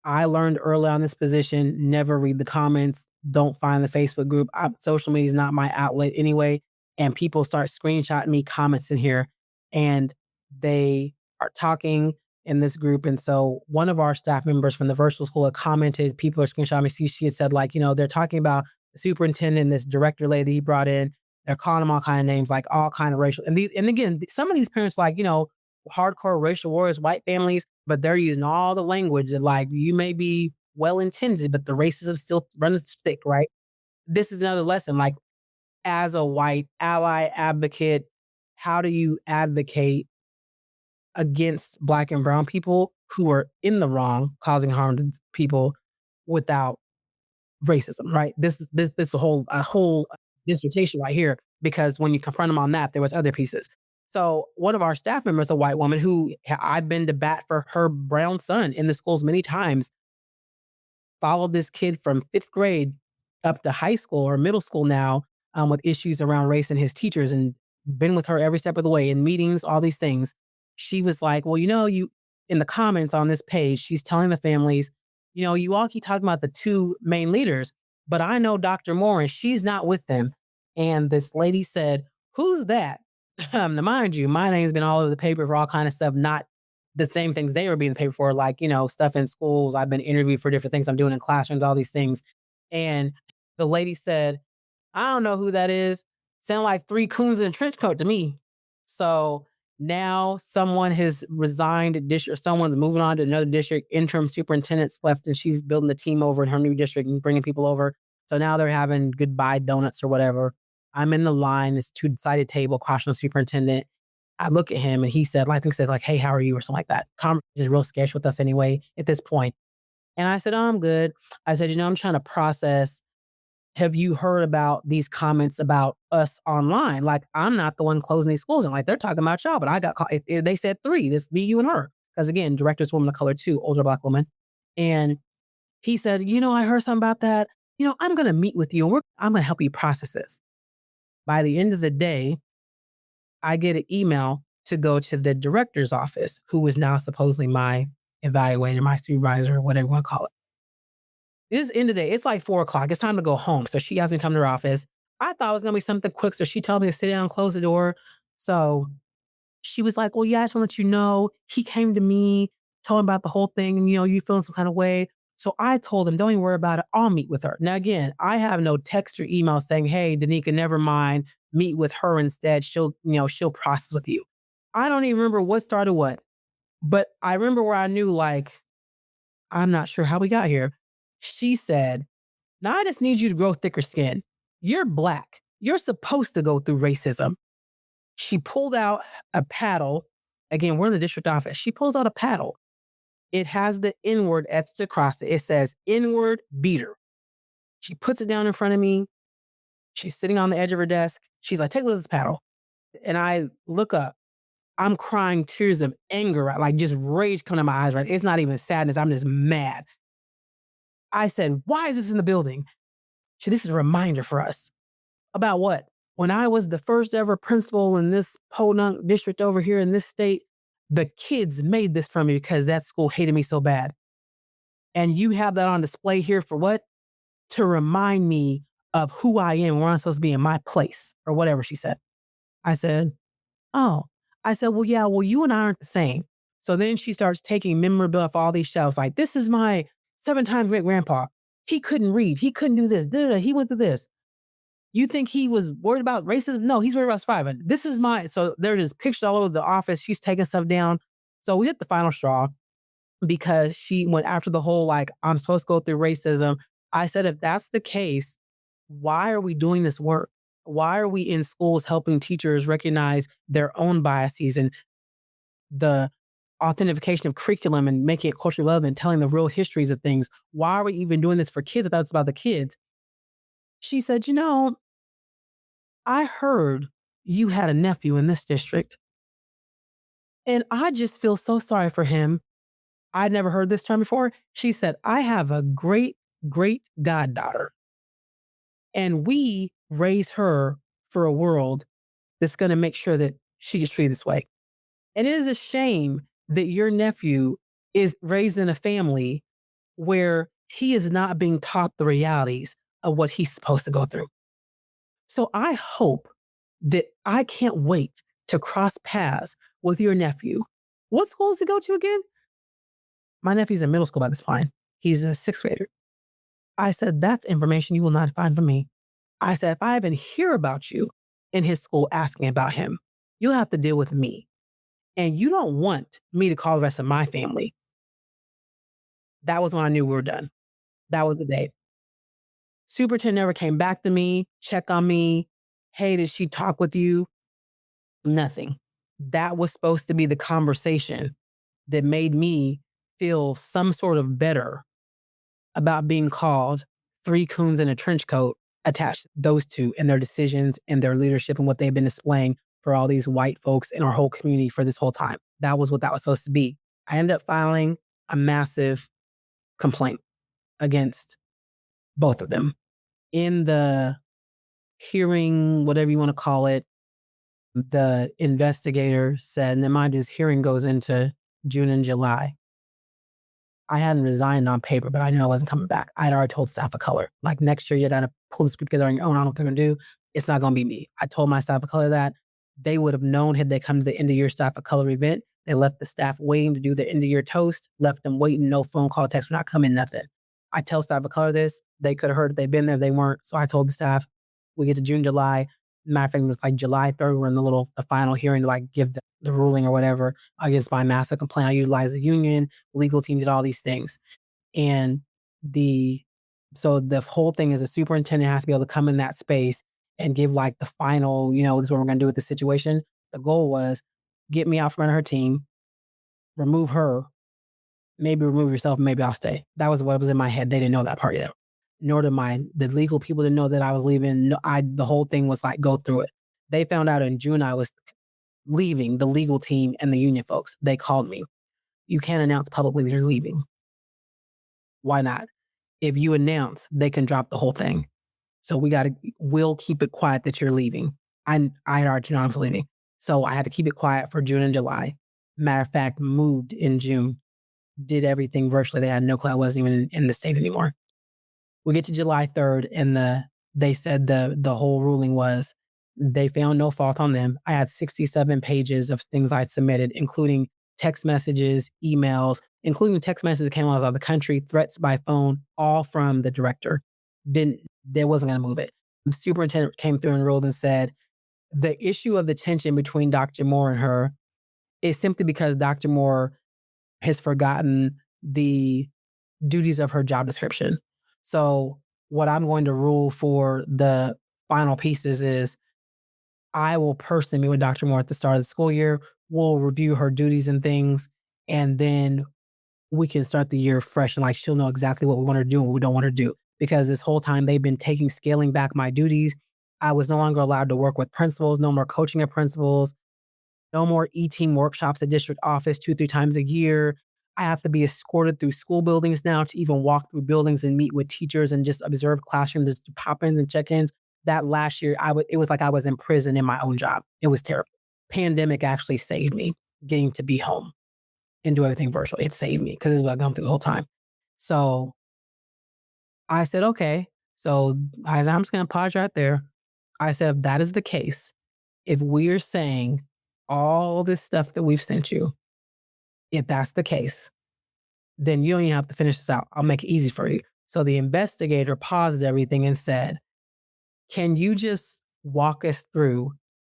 S1: I learned early on this position, never read the comments, don't find the Facebook group. Social media is not my outlet anyway. And people start screenshotting me comments in here and they are talking in this group. And so one of our staff members from the virtual school had commented, people are screenshotting me. She had said, like, they're talking about the superintendent, this director lady he brought in. They're calling them all kind of names, like all kind of racial. And again, some of these parents, like, hardcore racial warriors, white families, but they're using all the language that like you may be well intended, but the racism still running thick, right? This is another lesson. Like as a white ally advocate, how do you advocate against black and brown people who are in the wrong, causing harm to people without racism, right? This a whole dissertation right here because when you confront them on that, there was other pieces. So one of our staff members, a white woman who I've been to bat for her brown son in the schools many times, followed this kid from fifth grade up to high school or middle school now with issues around race and his teachers and been with her every step of the way in meetings, all these things. She was like, well, you in the comments on this page, she's telling the families, you all keep talking about the two main leaders, but I know Dr. Moore and she's not with them. And this lady said, who's that? Now, mind you, my name's been all over the paper for all kind of stuff, not the same things they were being paid for, like, stuff in schools. I've been interviewed for different things I'm doing in classrooms, all these things. And the lady said, I don't know who that is. Sound like three coons in a trench coat to me. So now someone has resigned a district, someone's moving on to another district, interim superintendent's left, and she's building the team over in her new district and bringing people over. So now they're having goodbye donuts or whatever. I'm in the line, it's two-sided table across from the superintendent. I look at him and he said, I think said like, hey, how are you? Or something like that. Conversation is real sketch with us anyway at this point. And I said, oh, I'm good. I said, I'm trying to process. Have you heard about these comments about us online? Like, I'm not the one closing these schools. And like, they're talking about y'all, but I got caught. They said three, this me, you, and her. Because again, director's woman of color too, older black woman. And he said, I heard something about that. I'm going to meet with you and I'm going to help you process this. By the end of the day, I get an email to go to the director's office, who is now supposedly my evaluator, my supervisor, whatever you want to call it. This end of the day, it's like 4:00. It's time to go home. So she has me come to her office. I thought it was going to be something quick. So she told me to sit down, close the door. So she was like, well, yeah, I just want to let you know. He came to me, told him about the whole thing. And, you feeling some kind of way. So I told him, don't even worry about it. I'll meet with her. Now, again, I have no text or email saying, hey, Danica, never mind. Meet with her instead. She'll process with you. I don't even remember what started what, but I remember where I knew, like, I'm not sure how we got here. She said, now I just need you to grow thicker skin. You're black. You're supposed to go through racism. She pulled out a paddle. Again, we're in the district office. She pulls out a paddle. It has the N-word etched across it. It says N-word beater. She puts it down in front of me. She's sitting on the edge of her desk. She's like, take a look at this paddle. And I look up. I'm crying tears of anger, like just rage coming out my eyes, right? It's not even sadness. I'm just mad. I said, why is this in the building? This is a reminder for us. About what? When I was the first ever principal in this podunk district over here in this state, the kids made this for me because that school hated me so bad. And you have that on display here for what? To remind me of who I am, where I'm supposed to be in my place, or whatever she said. I said, oh. I said, well, yeah, well, you and I aren't the same. So then she starts taking memorabilia off all these shelves. Like, this is my 7-time great grandpa. He couldn't read. He couldn't do this. He went through this. You think he was worried about racism? No, he's worried about surviving. This is so there's just pictures all over the office. She's taking stuff down. So we hit the final straw because she went after the whole, like, I'm supposed to go through racism. I said, if that's the case, why are we doing this work? Why are we in schools helping teachers recognize their own biases and the authentication of curriculum and making it culturally relevant, telling the real histories of things? Why are we even doing this for kids? I thought it's about the kids. She said, I heard you had a nephew in this district, and I just feel so sorry for him. I'd never heard this term before. She said, I have a great, great goddaughter, and we raise her for a world that's going to make sure that she gets treated this way. And it is a shame that your nephew is raised in a family where he is not being taught the realities of what he's supposed to go through. So I hope that I can't wait to cross paths with your nephew. What school does he go to again? My nephew's in middle school by this point. He's a sixth grader. I said, that's information you will not find from me. I said, if I even hear about you in his school asking about him, you'll have to deal with me. And you don't want me to call the rest of my family. That was when I knew we were done. That was the day. Superintendent never came back to me, check on me. Hey, did she talk with you? Nothing. That was supposed to be the conversation that made me feel some sort of better about being called three coons in a trench coat attached to those two and their decisions and their leadership and what they've been displaying for all these white folks in our whole community for this whole time. That was what that was supposed to be. I ended up filing a massive complaint against both of them. In the hearing, whatever you want to call it, the investigator said, and then mind you, this hearing goes into June and July. I hadn't resigned on paper, but I knew I wasn't coming back. I'd already told staff of color, like next year, you got to pull the script together on your own. I don't know what they're going to do. It's not going to be me. I told my staff of color that. They would have known had they come to the end of year staff of color event. They left the staff waiting to do the end of year toast, left them waiting, no phone call, text, we're not coming, nothing. I tell staff of color this. They could have heard if they'd been there, they weren't. So I told the staff, we get to June, July. Matter of fact, it was like July 3rd, we're in the final hearing to like give the ruling or whatever against my massive complaint. I utilized the union, legal team did all these things. And so the whole thing is a superintendent has to be able to come in that space and give like the final, this is what we're going to do with the situation. The goal was get me out from under her team, remove her, maybe remove yourself, maybe I'll stay. That was what was in my head. They didn't know that part yet. Nor did the legal people didn't know that I was leaving. The whole thing was like, go through it. They found out in June I was leaving, the legal team and the union folks. They called me. You can't announce publicly that you're leaving. Why not? If you announce, they can drop the whole thing. So we'll keep it quiet that you're leaving. I had already known I was leaving. So I had to keep it quiet for June and July. Matter of fact, moved in June, did everything virtually. They had no clue I wasn't even in the state anymore. We get to July 3rd and they said the whole ruling was they found no fault on them. I had 67 pages of things I'd submitted, including text messages, emails, including text messages that came out of the country, threats by phone, all from the director. They wasn't going to move it. The superintendent came through and ruled and said, the issue of the tension between Dr. Moore and her is simply because Dr. Moore has forgotten the duties of her job description. So what I'm going to rule for the final pieces is I will personally meet with Dr. Moore at the start of the school year. We'll review her duties and things, and then we can start the year fresh and like she'll know exactly what we want her to do and what we don't want her to do. Because this whole time they've been scaling back my duties. I was no longer allowed to work with principals, no more coaching of principals, no more e-team workshops at district office 2-3 times a year. I have to be escorted through school buildings now to even walk through buildings and meet with teachers and just observe classrooms, just pop-ins and check-ins. That last year, it was like I was in prison in my own job. It was terrible. Pandemic actually saved me getting to be home and do everything virtual. It saved me because it's what I've gone through the whole time. So I said, okay. So I'm just going to pause right there. I said, if that is the case, if we're saying all this stuff that we've sent you, if that's the case, then you don't even have to finish this out. I'll make it easy for you. So the investigator paused everything and said, can you just walk us through?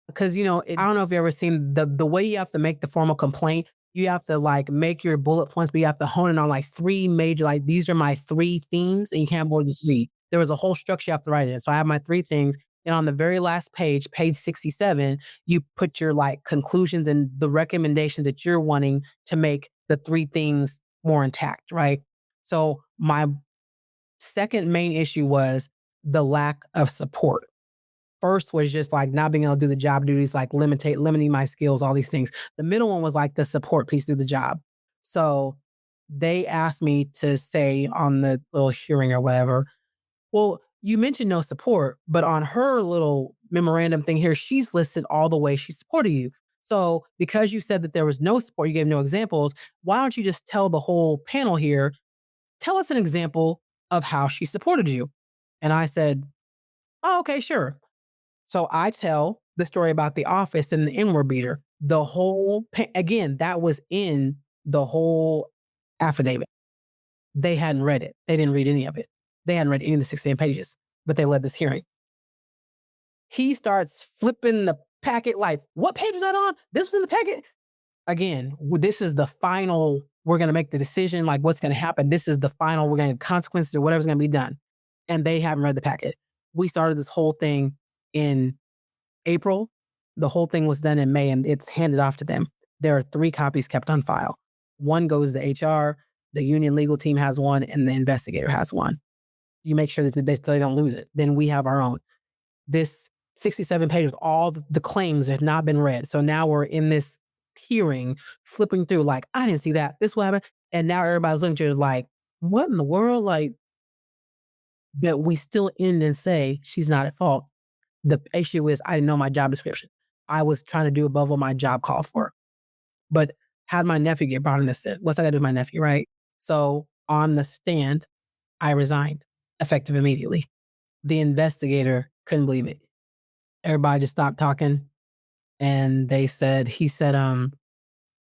S1: Because, I don't know if you've ever seen the way you have to make the formal complaint. You have to like make your bullet points, but you have to hone in on like three major, like these are my three themes and you can't have more than three. There was a whole structure you have to write in. So I have my three things. And on the very last page, page 67, you put your like conclusions and the recommendations that you're wanting to make the three things more intact, right? So my second main issue was the lack of support. First was just like not being able to do the job duties, like limiting my skills, all these things. The middle one was like the support piece of the job. So they asked me to say on the little hearing or whatever, well, you mentioned no support, but on her little memorandum thing here, she's listed all the ways she supported you. So because you said that there was no support, you gave no examples, why don't you just tell the whole panel here, tell us an example of how she supported you? And I said, oh, okay, sure. So I tell the story about the office and the inward beater. The whole again, that was in the whole affidavit. They hadn't read it. They didn't read any of it. They hadn't read any of the 16 pages, but they led this hearing. He starts flipping the packet like, what page was that on? This was in the packet. Again, this is the final, we're going to make the decision, like what's going to happen. This is the final, we're going to have consequences or whatever's going to be done. And they haven't read the packet. We started this whole thing in April. The whole thing was done in May and it's handed off to them. There are 3 copies kept on file. One goes to HR, the union legal team has one, and the investigator has one. You make sure that they don't lose it. Then we have our own. This 67 pages, all the claims have not been read. So now we're in this hearing, flipping through like, I didn't see that. This will happen. And now everybody's looking at you like, what in the world? Like, that we still end and say she's not at fault. The issue is I didn't know my job description. I was trying to do above what my job called for. But had my nephew get brought in this, what's I got to do with my nephew, right? So on the stand, I resigned, effective immediately. The investigator couldn't believe it. Everybody just stopped talking. And he said,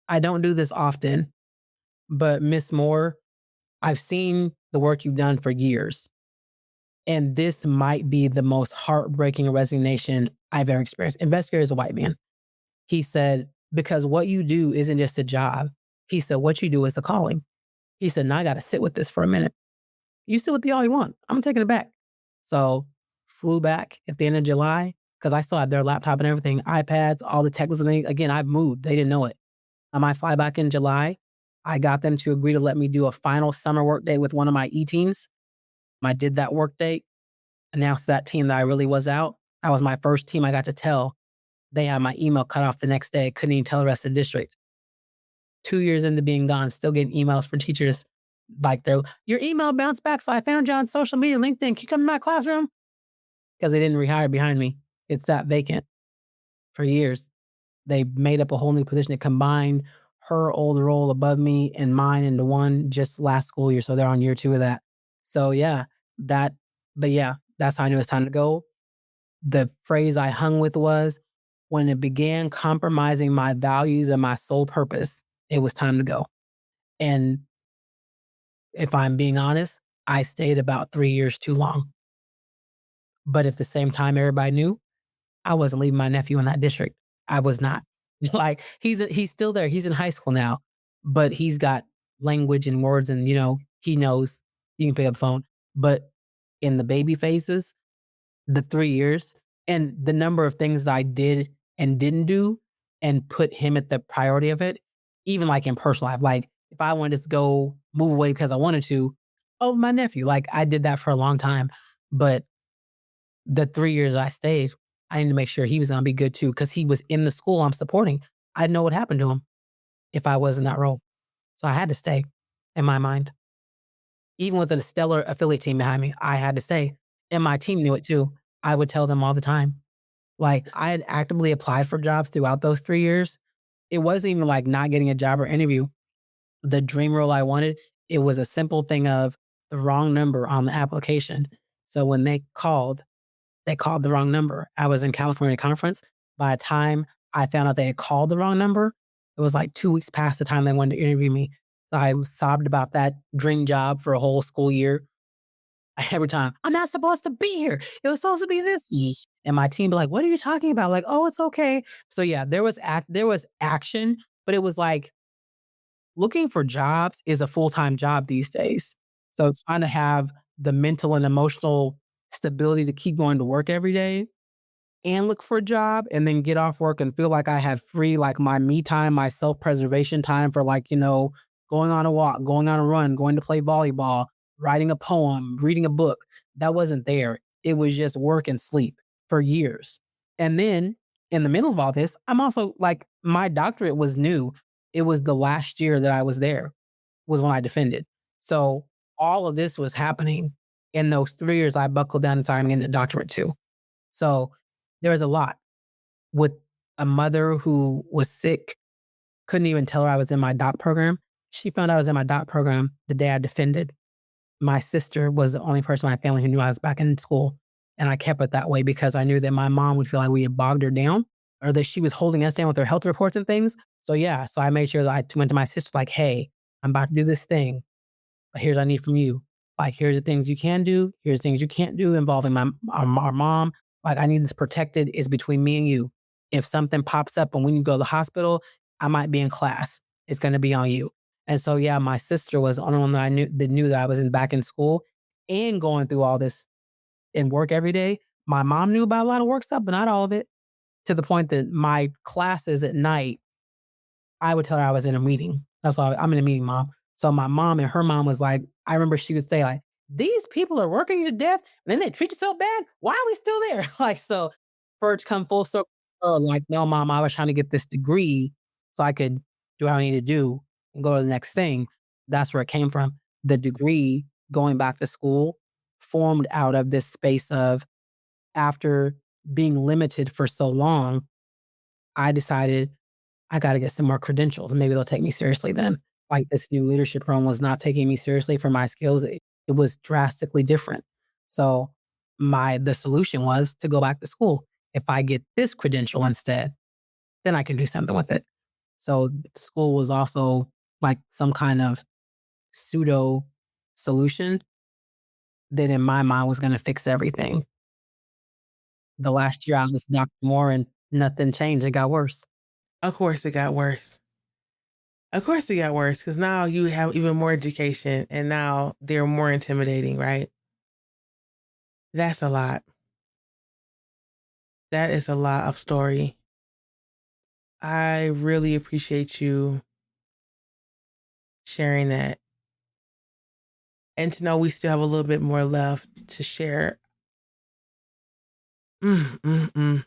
S1: I don't do this often, but Miss Moore, I've seen the work you've done for years. And this might be the most heartbreaking resignation I've ever experienced. Investigator is a white man. He said, because what you do isn't just a job. He said, what you do is a calling. He said, now I got to sit with this for a minute. You sit with the all you want. I'm taking it back. So flew back at the end of July because I still had their laptop and everything, iPads, all the tech was again, I've moved. They didn't know it. I might fly back in July. I got them to agree to let me do a final summer work day with one of my E-teams. I did that work day, announced to that team that I really was out. That was my first team I got to tell. They had my email cut off the next day. Couldn't even tell the rest of the district. 2 years into being gone, still getting emails from teachers like your email bounced back. So I found you on social media, LinkedIn. Can you come to my classroom? Because they didn't rehire behind me. It sat vacant for years. They made up a whole new position to combine her old role above me and mine into one just last school year. So they're on year 2 of that. So yeah, that's how I knew it's time to go. The phrase I hung with was, when it began compromising my values and my sole purpose, it was time to go. And if I'm being honest, I stayed about 3 years too long. But at the same time, everybody knew I wasn't leaving my nephew in that district. I was not. Like he's still there. He's in high school now, but he's got language and words and he knows you can pick up the phone. But in the baby phases, the 3 years and the number of things that I did and didn't do and put him at the priority of it, even like in personal life, like if I wanted to go move away because I wanted to, oh, my nephew, like I did that for a long time. But the 3 years I stayed, I needed to make sure he was going to be good too, because he was in the school I'm supporting. I didn't know what happened to him if I was in that role. So I had to stay in my mind. Even with a stellar affiliate team behind me, I had to stay. And my team knew it too. I would tell them all the time. Like I had actively applied for jobs throughout those 3 years. It wasn't even like not getting a job or interview. The dream role I wanted, it was a simple thing of the wrong number on the application. So when they called the wrong number. I was in California conference. By the time I found out they had called the wrong number, it was like 2 weeks past the time they wanted to interview me. So I sobbed about that dream job for a whole school year. Every time, I'm not supposed to be here. It was supposed to be this week. And my team be like, what are you talking about? Like, oh, it's okay. So yeah, there was action, but it was like looking for jobs is a full-time job these days. So trying to have the mental and emotional stability to keep going to work every day. and look for a job and then get off work and feel like I had free, like my me time, my self preservation time for like, going on a walk, going on a run, going to play volleyball, writing a poem, reading a book. That wasn't there. It was just work and sleep for years. And then in the middle of all this, I'm also like, my doctorate was new. It was the last year that I was there, was when I defended. So all of this was happening in those 3 years. I buckled down and started getting a doctorate too. So there was a lot with a mother who was sick, couldn't even tell her I was in my doc program. She found out I was in my doc program the day I defended. My sister was the only person in my family who knew I was back in school. And I kept it that way because I knew that my mom would feel like we had bogged her down or that she was holding us down with her health reports and things. So yeah, so I made sure that I went to my sister like, hey, I'm about to do this thing. But here's what I need from you. Like, here's the things you can do. Here's things you can't do involving our mom. Like, I need this protected. It's between me and you. If something pops up and we need to go to the hospital, I might be in class. It's going to be on you. And so, yeah, my sister was the only one that I knew that I was back in school and going through all this in work every day. My mom knew about a lot of work stuff, but not all of it. To the point that my classes at night, I would tell her I was in a meeting. That's all. I'm in a meeting, mom. So my mom and her mom was like, I remember she would say like, these people are working you to death and then they treat you so bad. Why are we still there? Like, so for it to come full circle, like, no, mom, I was trying to get this degree so I could do what I need to do and go to the next thing. That's where it came from. The degree going back to school formed out of this space of after being limited for so long, I decided I gotta get some more credentials and maybe they'll take me seriously then. Like this new leadership program was not taking me seriously for my skills. It was drastically different. So the solution was to go back to school. If I get this credential instead, then I can do something with it. So school was also like some kind of pseudo solution that in my mind was gonna fix everything. The last year I was Dr. Moore and nothing changed. It got worse.
S2: Of course, it got worse. Of course, it got worse because now you have even more education and now they're more intimidating, right? That's a lot. That is a lot of story. I really appreciate you sharing that. And to know we still have a little bit more left to share. Mm, mm, mm.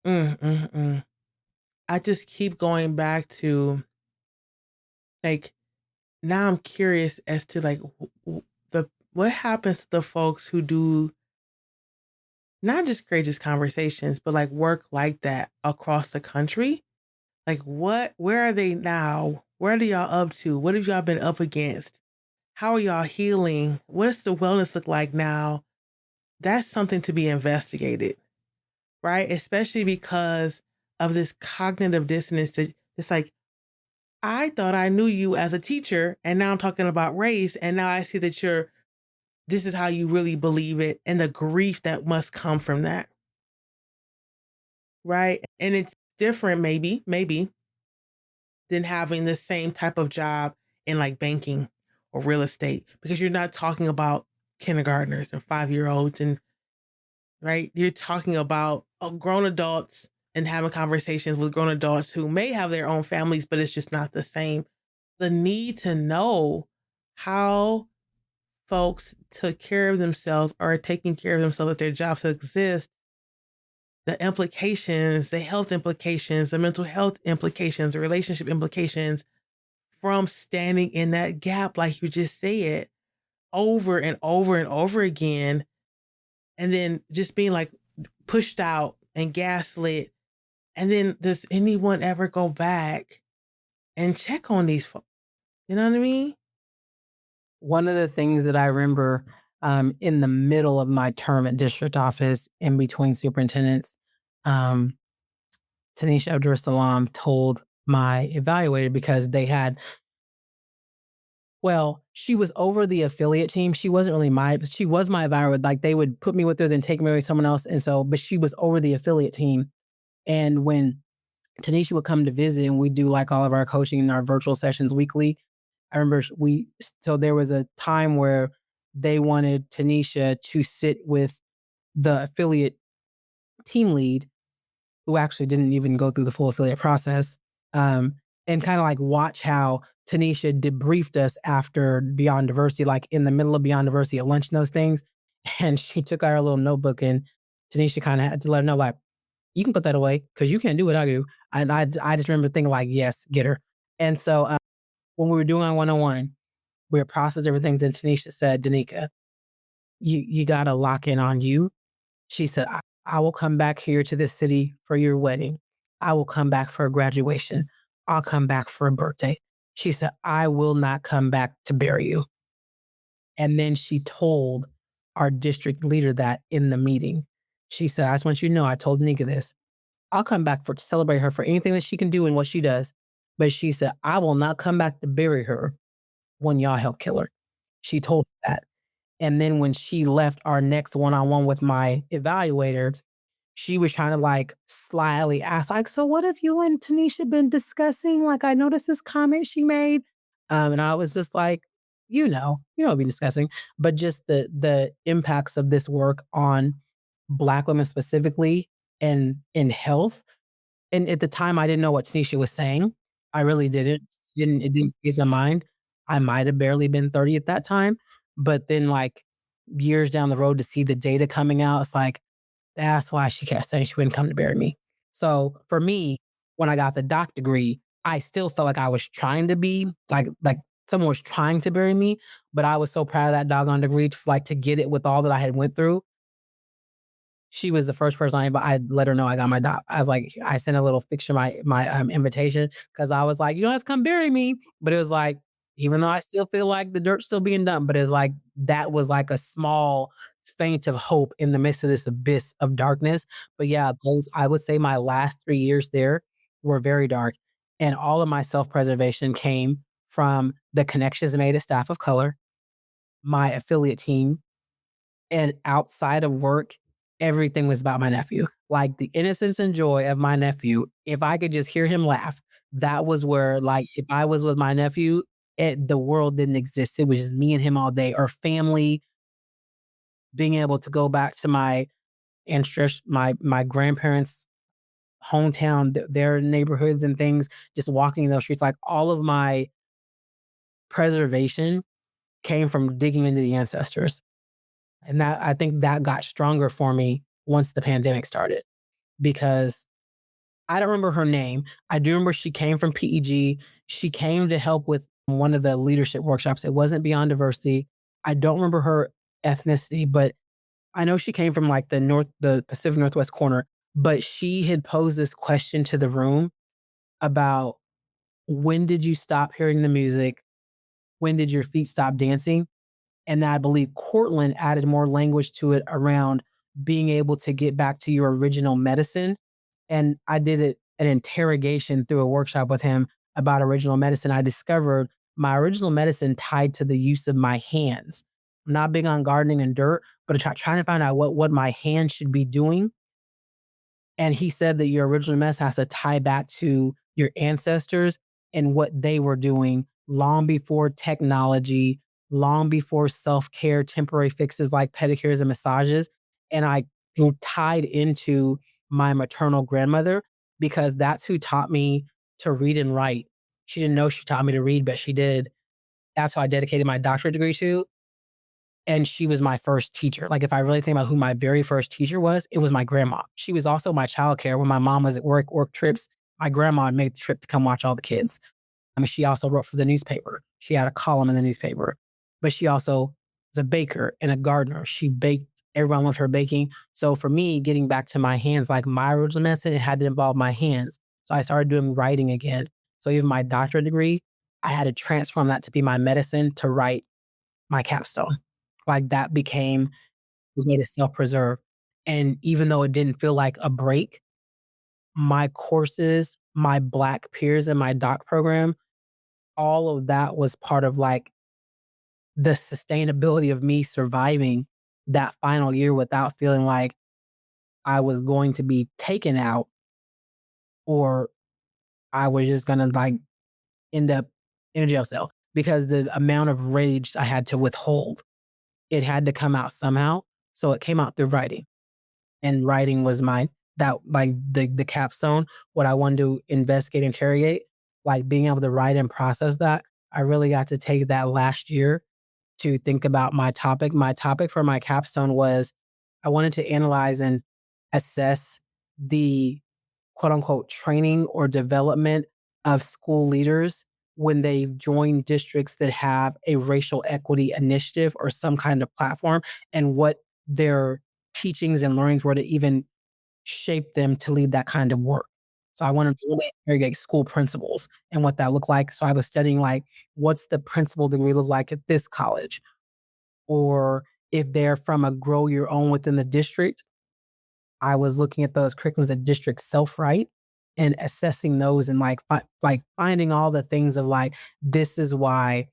S2: Mm, mm, mm. I just keep going back to like now I'm curious as to like the what happens to the folks who do not just courageous conversations, but like work like that across the country. Like where are they now? Where are y'all up to? What have y'all been up against? How are y'all healing? What does the wellness look like now? That's something to be investigated, right? Especially because of this cognitive dissonance that it's like, I thought I knew you as a teacher and now I'm talking about race. And now I see that this is how you really believe it and the grief that must come from that. Right. And it's different, maybe than having the same type of job in like banking or real estate, because you're not talking about kindergartners and 5-year-olds and right. You're talking about grown adults and having conversations with grown adults who may have their own families, but it's just not the same. The need to know how folks took care of themselves or are taking care of themselves if their jobs exist, the implications, the health implications, the mental health implications, the relationship implications from standing in that gap, like you just said, over and over and over again. And then just being like pushed out and gaslit. And then does anyone ever go back and check on these folks? You know what I mean?
S1: One of the things that I remember in the middle of my term at district office, in between superintendents, um, Tanisha Abdur Salam told my evaluator because they had, well, she was over the affiliate team. She wasn't really she was my evaluator. Like they would put me with her, then take me away with someone else. And so, but she was over the affiliate team. And when Tanisha would come to visit and we do like all of our coaching and our virtual sessions weekly, I remember so there was a time where they wanted Tanisha to sit with the affiliate team lead who actually didn't even go through the full affiliate process, um, and kind of like watch how Tanisha debriefed us after Beyond Diversity, like in the middle of Beyond Diversity at lunch and those things. And she took out her little notebook and Tanisha kind of had to let her know, like, you can put that away because you can't do what I do. And I just remember thinking, like, yes, get her. And so when we were doing our 101, we were processing everything. Then Tanisha said, Danica, you got to lock in on you. She said, I will come back here to this city for your wedding. I will come back for a graduation. I'll come back for a birthday. She said, I will not come back to bury you. And then she told our district leader that in the meeting. She said, I just want you to know, I told Nika this. I'll come back for to celebrate her for anything that she can do and what she does. But she said, I will not come back to bury her when y'all help kill her. She told me that. And then when she left our next one-on-one with my evaluator, she was trying to like slyly ask, like, so what have you and Tanisha been discussing? Like, I noticed this comment she made. And I was just like, you know what we discussing, but just the impacts of this work on Black women specifically and in health. And at the time I didn't know what Tanisha was saying. I really didn't. It didn't get my mind. I might have barely been 30 at that time. But then like years down the road to see the data coming out, it's like, that's why she kept saying she wouldn't come to bury me. So for me, when I got the doc degree, I still felt like I was trying to be like someone was trying to bury me, but I was so proud of that doggone degree to like to get it with all that I had went through. She was the first person I let her know I got my doc. I was like, I sent a little picture, my invitation, because I was like, you don't have to come bury me. But it was like, even though I still feel like the dirt's still being done, but it's like that was like a small faint of hope in the midst of this abyss of darkness. But yeah, those I would say my last 3 years there were very dark. And all of my self-preservation came from the connections made as staff of color, my affiliate team, and outside of work, everything was about my nephew. Like the innocence and joy of my nephew, if I could just hear him laugh, that was where, like, if I was with my nephew, the world didn't exist. It was just me and him all day, or family, being able to go back to my ancestors, my grandparents' hometown, their neighborhoods and things, just walking those streets. Like all of my preservation came from digging into the ancestors. And that I think that got stronger for me once the pandemic started because I don't remember her name. I do remember she came from PEG. She came to help with one of the leadership workshops. It wasn't Beyond Diversity. I don't remember her ethnicity, but I know she came from like the Pacific Northwest corner. But she had posed this question to the room about when did you stop hearing the music? When did your feet stop dancing? And I believe Cortland added more language to it around being able to get back to your original medicine. And I did an interrogation through a workshop with him about original medicine. I discovered my original medicine tied to the use of my hands. I'm not big on gardening and dirt, but trying to find out what my hands should be doing. And he said that your original mess has to tie back to your ancestors and what they were doing long before technology, long before self-care, temporary fixes like pedicures and massages. And I tied into my maternal grandmother because that's who taught me to read and write. She didn't know she taught me to read, but she did. That's who I dedicated my doctorate degree to. And she was my first teacher. Like, if I really think about who my very first teacher was, it was my grandma. She was also my childcare. When my mom was at work trips, my grandma made the trip to come watch all the kids. I mean, she also wrote for the newspaper. She had a column in the newspaper, but she also was a baker and a gardener. She baked, everyone loved her baking. So for me, getting back to my hands, like my original medicine, it had to involve my hands. So I started doing writing again. So even my doctorate degree, I had to transform that to be my medicine to write my capstone. Like that became a way to self-preserve. And even though it didn't feel like a break, my courses, my Black peers in my doc program, all of that was part of like the sustainability of me surviving that final year without feeling like I was going to be taken out or I was just gonna like end up in a jail cell because the amount of rage I had to withhold, it had to come out somehow. So it came out through writing. and writing was the capstone, what I wanted to investigate, interrogate, like being able to write and process that. I really got to take that last year to think about my topic. My topic for my capstone was I wanted to analyze and assess the quote unquote training or development of school leaders when they join districts that have a racial equity initiative or some kind of platform, and what their teachings and learnings were to even shape them to lead that kind of work. So I wanted to really interrogate school principals and what that looked like. So I was studying like, what's the principal degree look like at this college? Or if they're from a grow your own within the district, I was looking at those curriculums at district self-right and assessing those and like finding all the things of like, this is why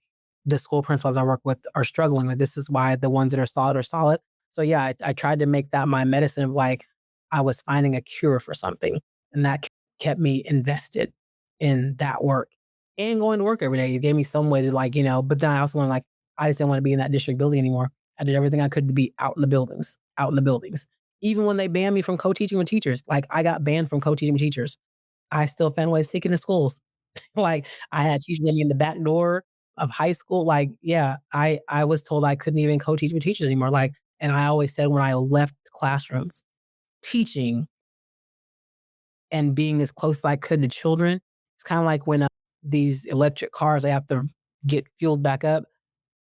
S1: the school principals I work with are struggling with. This is why the ones that are solid are solid. So yeah, I tried to make that my medicine of like, I was finding a cure for something, and that kept me invested in that work and going to work every day. It gave me some way to like, but then I also learned like, I just didn't want to be in that district building anymore. I did everything I could to be out in the buildings, out in the buildings. Even when they banned me from co-teaching with teachers, like I got banned from co-teaching with teachers, I still found ways to take into schools. Like I had teachers let me in the back door of high school. Like, yeah, I was told I couldn't even co-teach with teachers anymore. Like, and I always said when I left classrooms, teaching and being as close as I could to children, it's kind of like when these electric cars, I have to get fueled back up.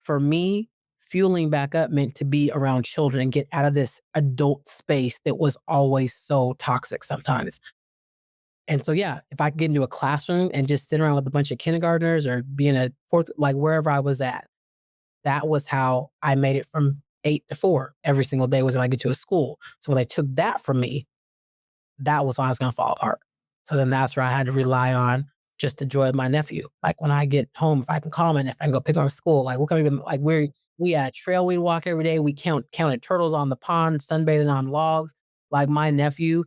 S1: For me, fueling back up meant to be around children and get out of this adult space that was always so toxic sometimes. And so, yeah, if I could get into a classroom and just sit around with a bunch of kindergartners or be in a fourth, like wherever I was at, that was how I made it from 8 to 4 every single day was when I get to a school. So when they took that from me, that was when I was going to fall apart. So then that's where I had to rely on just the joy of my nephew. Like when I get home, if I can call him and if I can go pick him up from school, like what can we even like we had a trail we walk every day. We counted turtles on the pond, sunbathing on logs. Like my nephew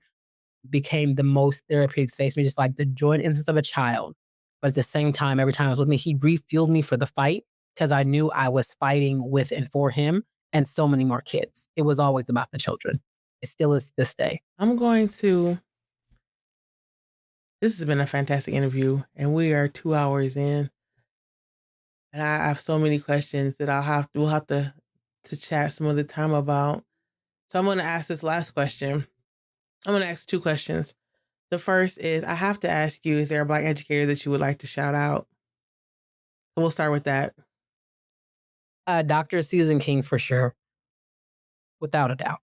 S1: became the most therapeutic space for me, just like the joy and innocence of a child. But at the same time, every time I was with me, he refueled me for the fight because I knew I was fighting with and for him and so many more kids. It was always about the children. It still is this day.
S2: I'm going to. This has been a fantastic interview, and we are 2 hours in. And I have so many questions that we'll have to chat some other time about. So I'm going to ask this last question. I'm going to ask 2 questions. The first is I have to ask you, is there a Black educator that you would like to shout out? So we'll start with that.
S1: Dr. Susan King for sure, without a doubt.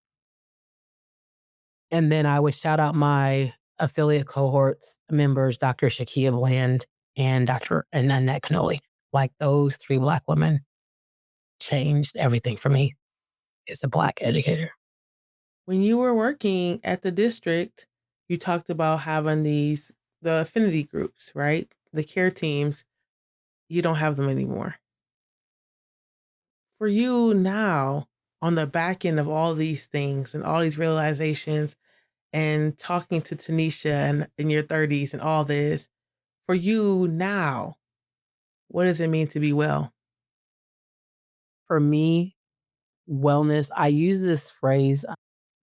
S1: And then I would shout out my affiliate cohorts members, Dr. Shakia Bland and Dr. and Annette Canoli. Like those 3 Black women changed everything for me as a Black educator.
S2: When you were working at the district, you talked about having the affinity groups, right? The care teams. You don't have them anymore. For you now, on the back end of all these things and all these realizations and talking to Tanisha and in your 30s and all this, for you now, what does it mean to be well?
S1: For me, wellness, I use this phrase.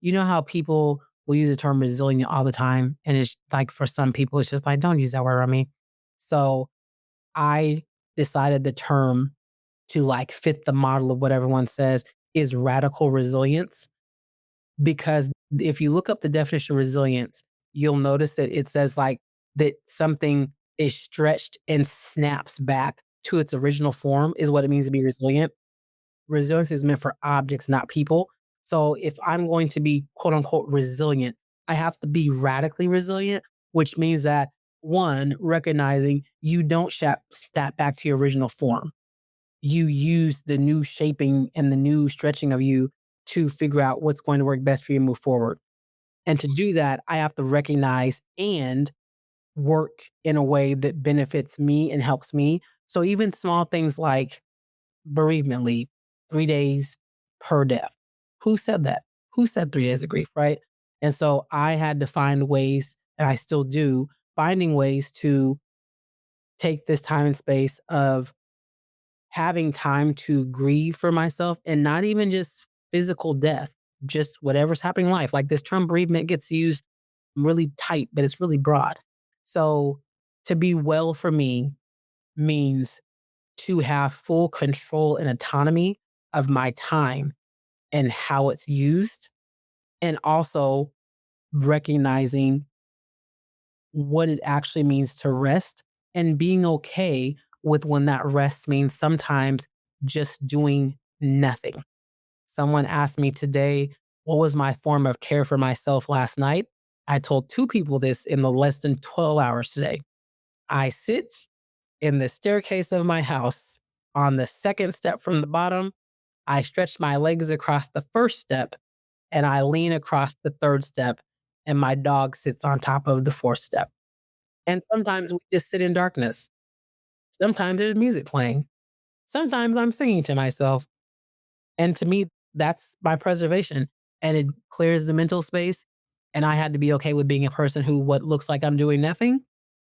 S1: You know how people will use the term resilient all the time? And it's like for some people, it's just like, don't use that word on me. So I decided the term to like fit the model of what everyone says is radical resilience. Because if you look up the definition of resilience, you'll notice that it says like that something is stretched and snaps back to its original form is what it means to be resilient. Resilience is meant for objects, not people. So if I'm going to be quote unquote resilient, I have to be radically resilient, which means that one, recognizing you don't snap back to your original form. You use the new shaping and the new stretching of you to figure out what's going to work best for you and move forward. And to do that, I have to recognize and work in a way that benefits me and helps me. So even small things like bereavement leave, 3 days per death. Who said that? Who said 3 days of grief, right? And so I had to find ways, and I still do, finding ways to take this time and space of having time to grieve for myself and not even just physical death, just whatever's happening in life. Like this term bereavement gets used really tight, but it's really broad. So to be well for me means to have full control and autonomy of my time and how it's used, and also recognizing what it actually means to rest and being okay with when that rest means sometimes just doing nothing. Someone asked me today, what was my form of care for myself last night? I told two people this in the less than 12 hours today. I sit in the staircase of my house on the second step from the bottom. I stretch my legs across the first step and I lean across the third step, and my dog sits on top of the fourth step. And sometimes we just sit in darkness. Sometimes there's music playing. Sometimes I'm singing to myself. And to me, that's my preservation. And it clears the mental space. And I had to be okay with being a person who, what looks like I'm doing nothing,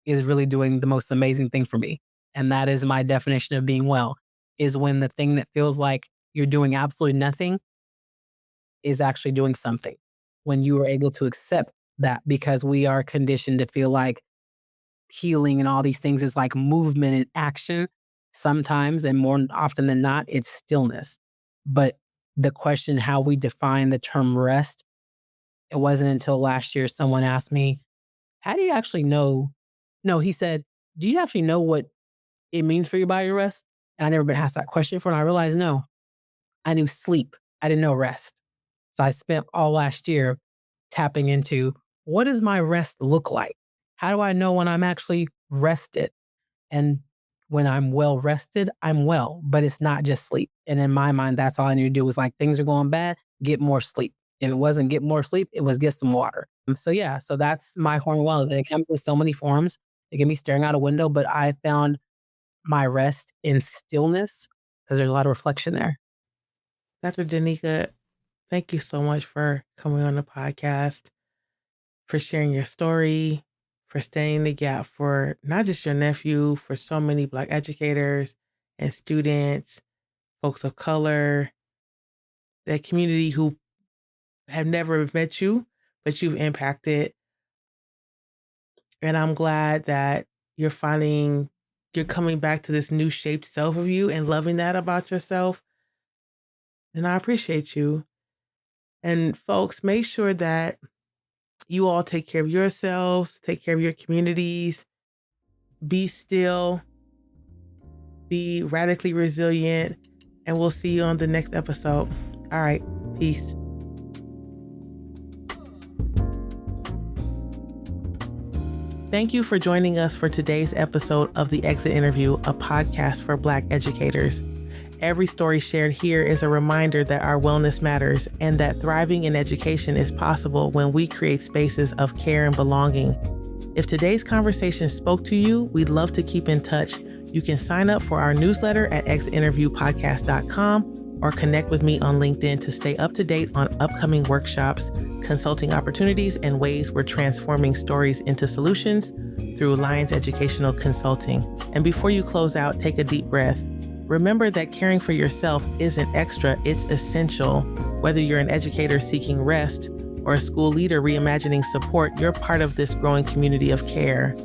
S1: is really doing the most amazing thing for me. And that is my definition of being well, is when the thing that feels like you're doing absolutely nothing is actually doing something. When you are able to accept that, because we are conditioned to feel like healing and all these things is like movement and action. Sometimes, and more often than not, it's stillness. But the question how we define the term rest, it wasn't until last year someone asked me, how do you actually know? No, he said, do you actually know what it means for your body to rest? And I never been asked that question before. And I realized, no, I knew sleep. I didn't know rest. So I spent all last year tapping into, what does my rest look like? How do I know when I'm actually rested? And when I'm well rested, I'm well, but it's not just sleep. And in my mind, that's all I need to do was like, things are going bad, get more sleep. If it wasn't get more sleep, it was get some water. So yeah, so that's my form of wellness. And it comes in so many forms. It can be staring out a window, but I found my rest in stillness because there's a lot of reflection there.
S2: Dr. Danica, thank you so much for coming on the podcast, for sharing your story, for staying in the gap for not just your nephew, for so many Black educators and students, folks of color, that community who have never met you, but you've impacted. And I'm glad that you're coming back to this new shaped self of you and loving that about yourself. And I appreciate you. And folks, make sure that you all take care of yourselves, take care of your communities, be still, be radically resilient, and we'll see you on the next episode. All right, peace. Thank you for joining us for today's episode of The Exit Interview, a podcast for Black educators. Every story shared here is a reminder that our wellness matters and that thriving in education is possible when we create spaces of care and belonging. If today's conversation spoke to you, we'd love to keep in touch. You can sign up for our newsletter at exitinterviewpodcast.com or connect with me on LinkedIn to stay up to date on upcoming workshops, consulting opportunities, and ways we're transforming stories into solutions through Alliance Educational Consulting. And before you close out, take a deep breath. Remember that caring for yourself isn't extra, it's essential. Whether you're an educator seeking rest or a school leader reimagining support, you're part of this growing community of care.